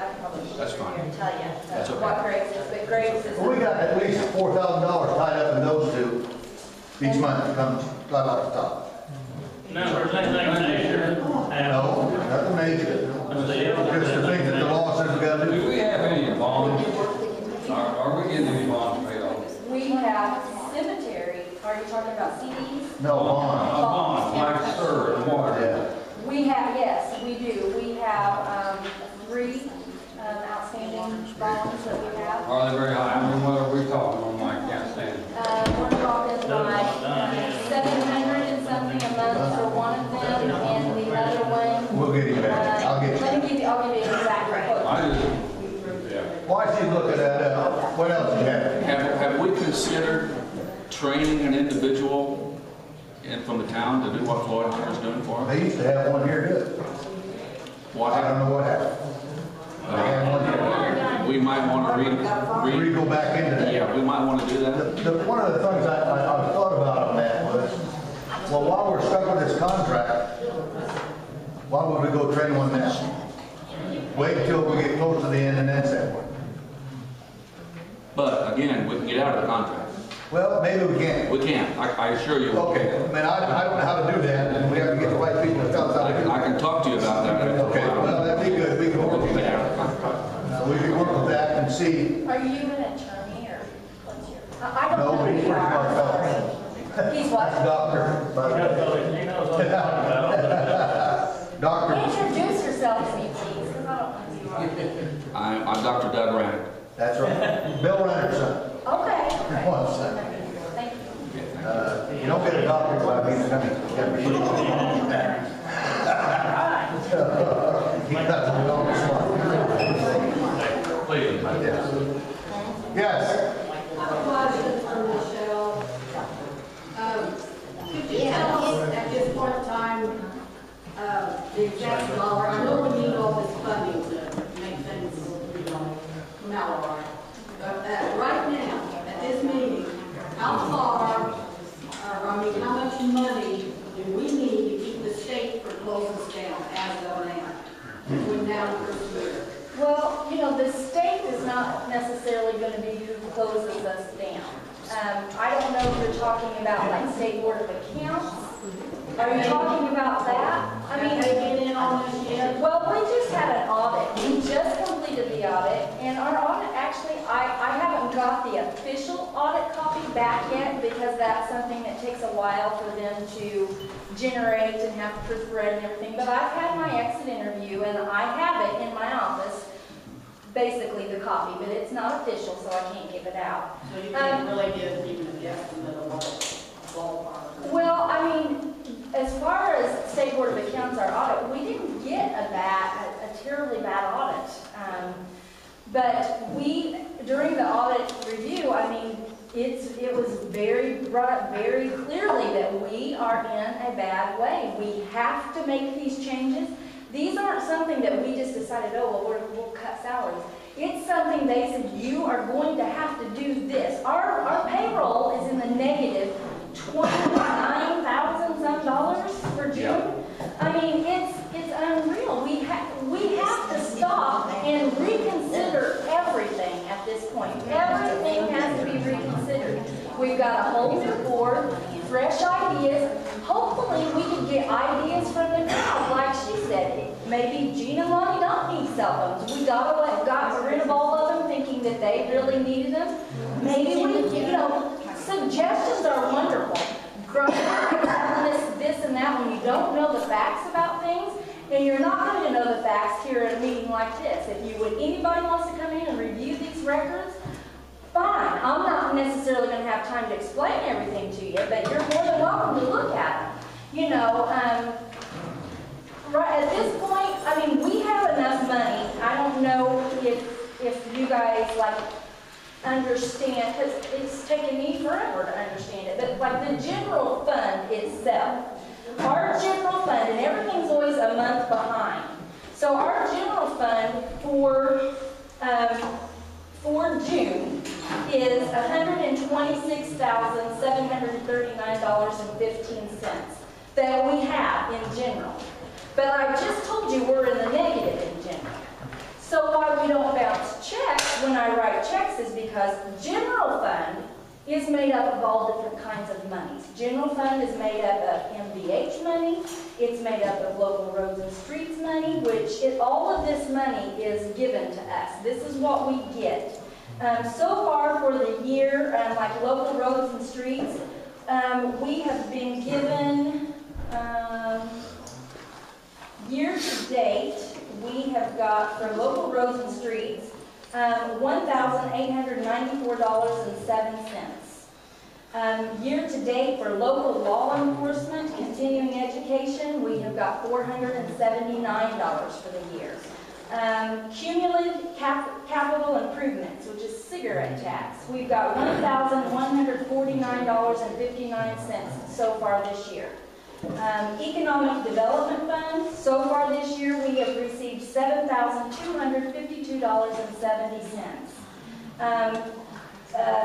That's look fine. here and tell you That's okay. what Graves is, but Graves is. Well, we got at least $4,000 tied up in those two each month that comes right off the top. Numbers, anything major? No, nothing major. Just the thing that the law says we gotta Do do. we have any bonds? Are we getting any bonds paid off? We have cemetery, are you talking about CDs? No, bond. Bonds, like sewer and water. Yeah. We have, yes, we do. We have 3 outstanding bonds that we have. Are they very high? I mean, what are we talking on, Mike? Can't stand it. We're talking like 700 and something a month for one of them, and the other one. We'll get you back. I'll get you. Let me give you, I'll give you an exact quote. I just, yeah. Why she's looking at that, what else you have? Have we considered training an individual from the town to do what Floyd Hunter's doing for us? They used to have one here do it. What I don't know what happened. They had one here. We might want to We go back into that. Yeah, we might want to do that. One of the things I thought about on that was, well, while we're stuck with this contract, why would we go train one now? Wait until we get close to the end and then say one. But again, we can get out of the contract. Well, maybe we can. We can. I assure you. Okay, I mean, I don't know how to do that, and we have to get the right people to tell us how to do it. I can talk to you about that. Okay, well, that'd be good. We can work with that. We can work with that and see. Are you an attorney or what's your? I don't No, know. he's who you pretty are. smart fellow. He's what? Doctor. He knows what he's talking about. Doctor. Introduce yourself to me, please, because I don't know who you are. I'm Dr. Doug Rannick. That's right. Bill Renner's son. Okay. One son. Thank you. You don't get a doctor by being a gunny. He got the wrong smart. Please. Yes. I have a question for Michelle. Could you tell us at this point in time, the exact dollar? I know we need all this funding to make things, come out all right. But right now, at this meeting, how far, how much money do we need to keep the state from closing us down as of now? Between now and first year. Well, the state is not necessarily going to be who closes us down. I don't know if you're talking about like State Board of Accounts. Are you talking about that? I mean, Have they been in on this yet? well, we just had an audit. We just completed the audit, and our audit actually, I haven't got the official audit copy back yet because that's something that takes a while for them to generate and have to proofread and everything. But I've had my exit interview, and I have it in my office, basically the copy, but it's not official, so I can't give it out. So you can't really give even a guesstimate of what ballpark? Well, I mean, as far as State Board of Accounts, our audit, we didn't get a terribly bad audit. But during the audit review, I mean, it was brought up very clearly that we are in a bad way. We have to make these changes. These aren't something that we just decided, oh, well, we'll cut salaries. It's something they said, you are going to have to do this. Our payroll is in the negative $29,000 some for June. Yeah. I mean, it's unreal. We have to stop and reconsider everything at this point. Everything has to be reconsidered. We've got a whole new board, fresh ideas. Hopefully, we can get ideas from the crowd, like she said. Maybe Gene and Lonnie don't need cell phones. We got rid of all of them, thinking that they really needed them. Maybe suggestions are wonderful. This and that when you don't know the facts about things, and you're not going to know the facts here at a meeting like this. If anybody wants to come in and review these records, fine. I'm not necessarily going to have time to explain everything to you, but you're more than welcome to look at them. Right at this point, I mean, we have enough money. I don't know if you guys understand, because it's taken me forever to understand it, but like the general fund itself, our general fund, and everything's always a month behind. So our general fund for June is $126,739.15 that we have in general. But I just told you we're in the negative in general. So why we don't bounce checks when I write checks is because general fund is made up of all different kinds of monies. General fund is made up of MVH money, it's made up of local roads and streets money, which all of this money is given to us. This is what we get. So far for the year, like local roads and streets, we have been given, year to date, we have got for local roads and streets, $1,894.07. Year to date for local law enforcement, continuing education, we have got $479 for the year. Cumulative capital improvements, which is cigarette tax, we've got $1,149.59 so far this year. Economic Development Fund, so far this year we have received $7,252.70.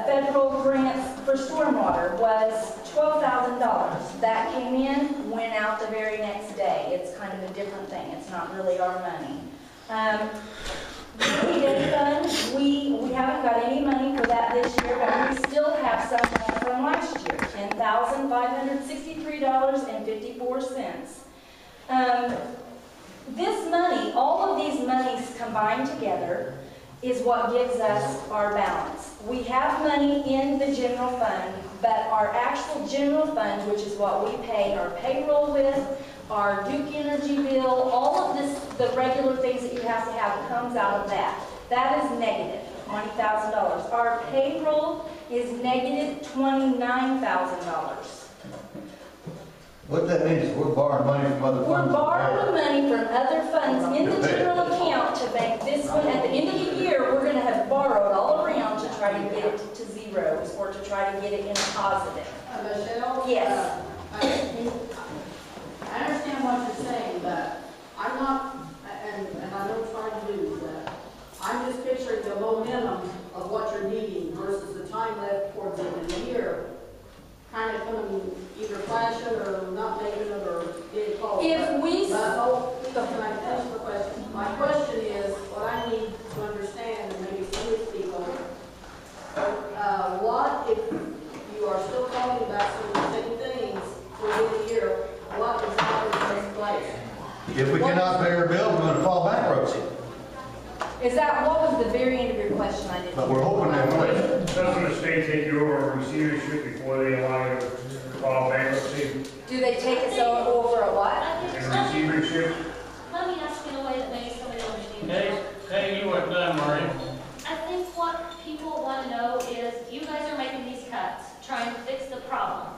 Federal grants for stormwater was $12,000. That came in, went out the very next day. It's kind of a different thing. It's not really our money. Debt fund, we haven't got any money for that this year, but we still have some from last year, $10,563.54. This money, all of these monies combined together, is what gives us our balance. We have money in the general fund, but our actual general fund, which is what we pay our payroll with, our Duke Energy bill, all of this, the regular things that you have to have, comes out of that. That is negative, $20,000. Our payroll is negative $29,000. What that means is we're borrowing money from other funds. We're borrowing money from other funds in the general account to make this one, at the end of the year, we're going to have borrowed all around to try to get it to zeros or to try to get it in positive. Michelle? Yes. I understand what you're saying, but I'm not, and I don't try to do that. I'm just picturing the momentum of what you're needing versus the time left towards the end of the year. Kind of coming either flashing or not making it or getting called. If we... Can I finish the question? My question is, what I need to understand, and maybe some of these people, what if you are still talking about some of the same things within the year, what is not in this place? If we cannot pay our bills, we're gonna file bankruptcy. Is that, what was the very end of your question? I didn't. But we're hoping that way. Doesn't the state take you over receivership before they allow you to file bankruptcy? Do they take us over a what? And receivership? Let me ask in a way that maybe somebody will understand. Hey, you weren't done, Marie. I think what people want to know is you guys are making these cuts, trying to fix the problem.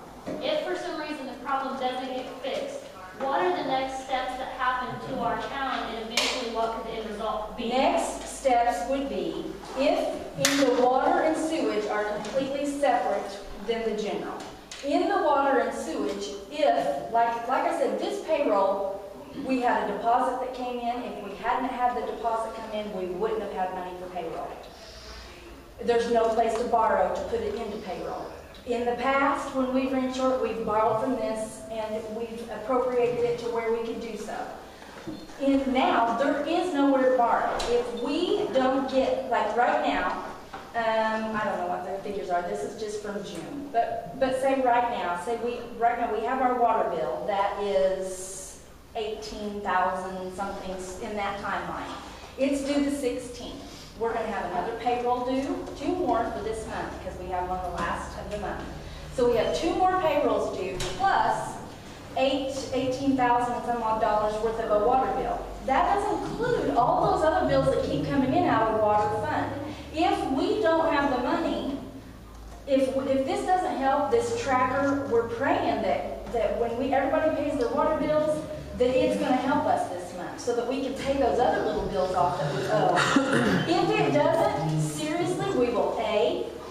If for some reason the problem doesn't get fixed, what are the next steps that happen to our town and eventually what could the end result be? Next steps would be if in the water and sewage are completely separate than the general. In the water and sewage, if, like I said, this payroll, we had a deposit that came in. If we hadn't had the deposit come in, we wouldn't have had money for payroll. There's no place to borrow to put it into payroll. In the past, when we've run short, we've borrowed from this and we've appropriated it to where we could do so. Now, there is nowhere to borrow. If we don't get, like right now, I don't know what the figures are. This is just from June. But say right now we have our water bill that is 18,000 something in that timeline. It's due the 16th. We're going to have another payroll due, 2 more for this month because we have one the last of the month. So we have 2 more payrolls due plus 18,000 and some odd dollars worth of a water bill. That doesn't include all those other bills that keep coming in out of the water fund. If we don't have the money, if this doesn't help this tracker, we're praying that when everybody pays their water bills, that it's going to help us this month so that we can pay those other little bills off that we owe. If it doesn't, seriously, we will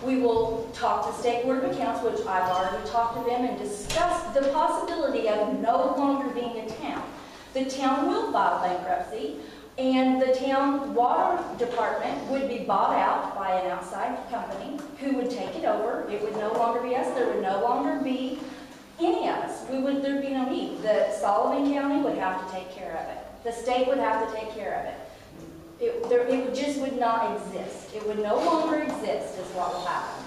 we will talk to State Board of Accounts, which I've already talked to them and discussed the possibility of no longer being a town. The town will file bankruptcy, and the town water department would be bought out by an outside company who would take it over. It would no longer be us. There would no longer be any of us. There'd be no need. The Sullivan County would have to take care of it. The state would have to take care of it. It just would not exist. It would no longer exist is what will happen.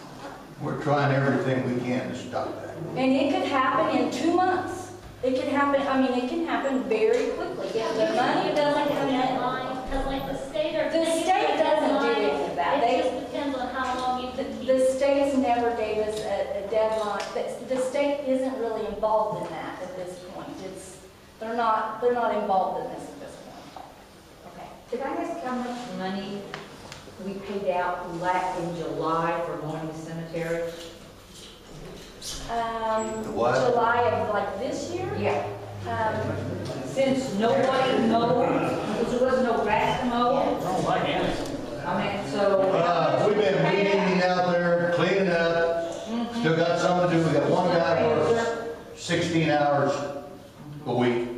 We're trying everything we can to stop that. And it could happen in 2 months. It can happen, it can happen very quickly. If the money doesn't come in. Because like the state or. The state doesn't do any of that. It just depends on how long you can. The states never gave us a deadline. The state isn't really involved in that at this point. They're not involved in this at this point. Okay. Did I ask how much money we paid out in July for mowing the cemetery? What? July of like this year? Yeah. Since nobody mowed, because there was no grass to mow. Oh, my hands. I mean, so. We've been weeding out there, cleaning up, still got some to do. We got one guy works 16 hours a week.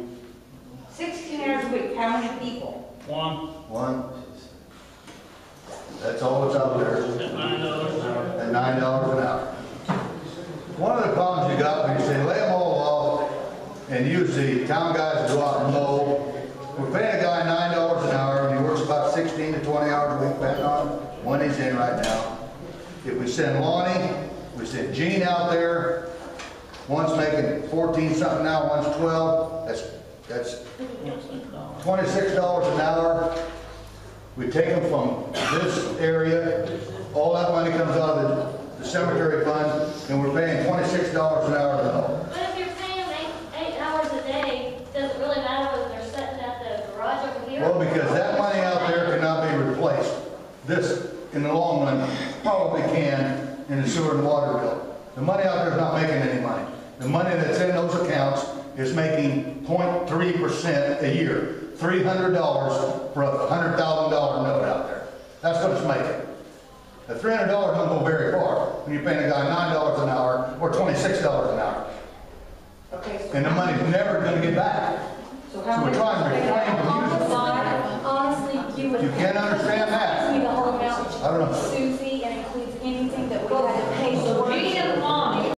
16 hours a week, how many people? One. That's all that's out there. At $9 an hour. At $9 an hour. One of the problems you got when you say lay them all off and use the town guys to go out and mow, we're paying a guy $9 an hour and he works about 16 to 20 hours a week, depending on when he's in right now. If we send Lonnie, we send Gene out there, one's making 14 something now, one's 12, that's $26 an hour. We take them from this area, all that money comes out of the cemetery fund, and we're paying $26 an hour to mow. But if you're paying them 8 hours a day, does it really matter whether they're sitting at the garage over here? Well, because that money out there cannot be replaced. This, in the long run, probably can in the sewer and water bill. The money out there is not making any money. The money that's in those accounts is making 0.3% a year. $300 for a $100,000 note out there. That's what it's making. The $300 don't go very far when you're paying a guy $9 an hour or $26 an hour. Okay. So and the money's never going to get back. So we're trying to refrain from using it. Honestly, you would. You can't understand that. The whole amount. I don't know. Susie, and includes anything that we had to pay for. Me and Mom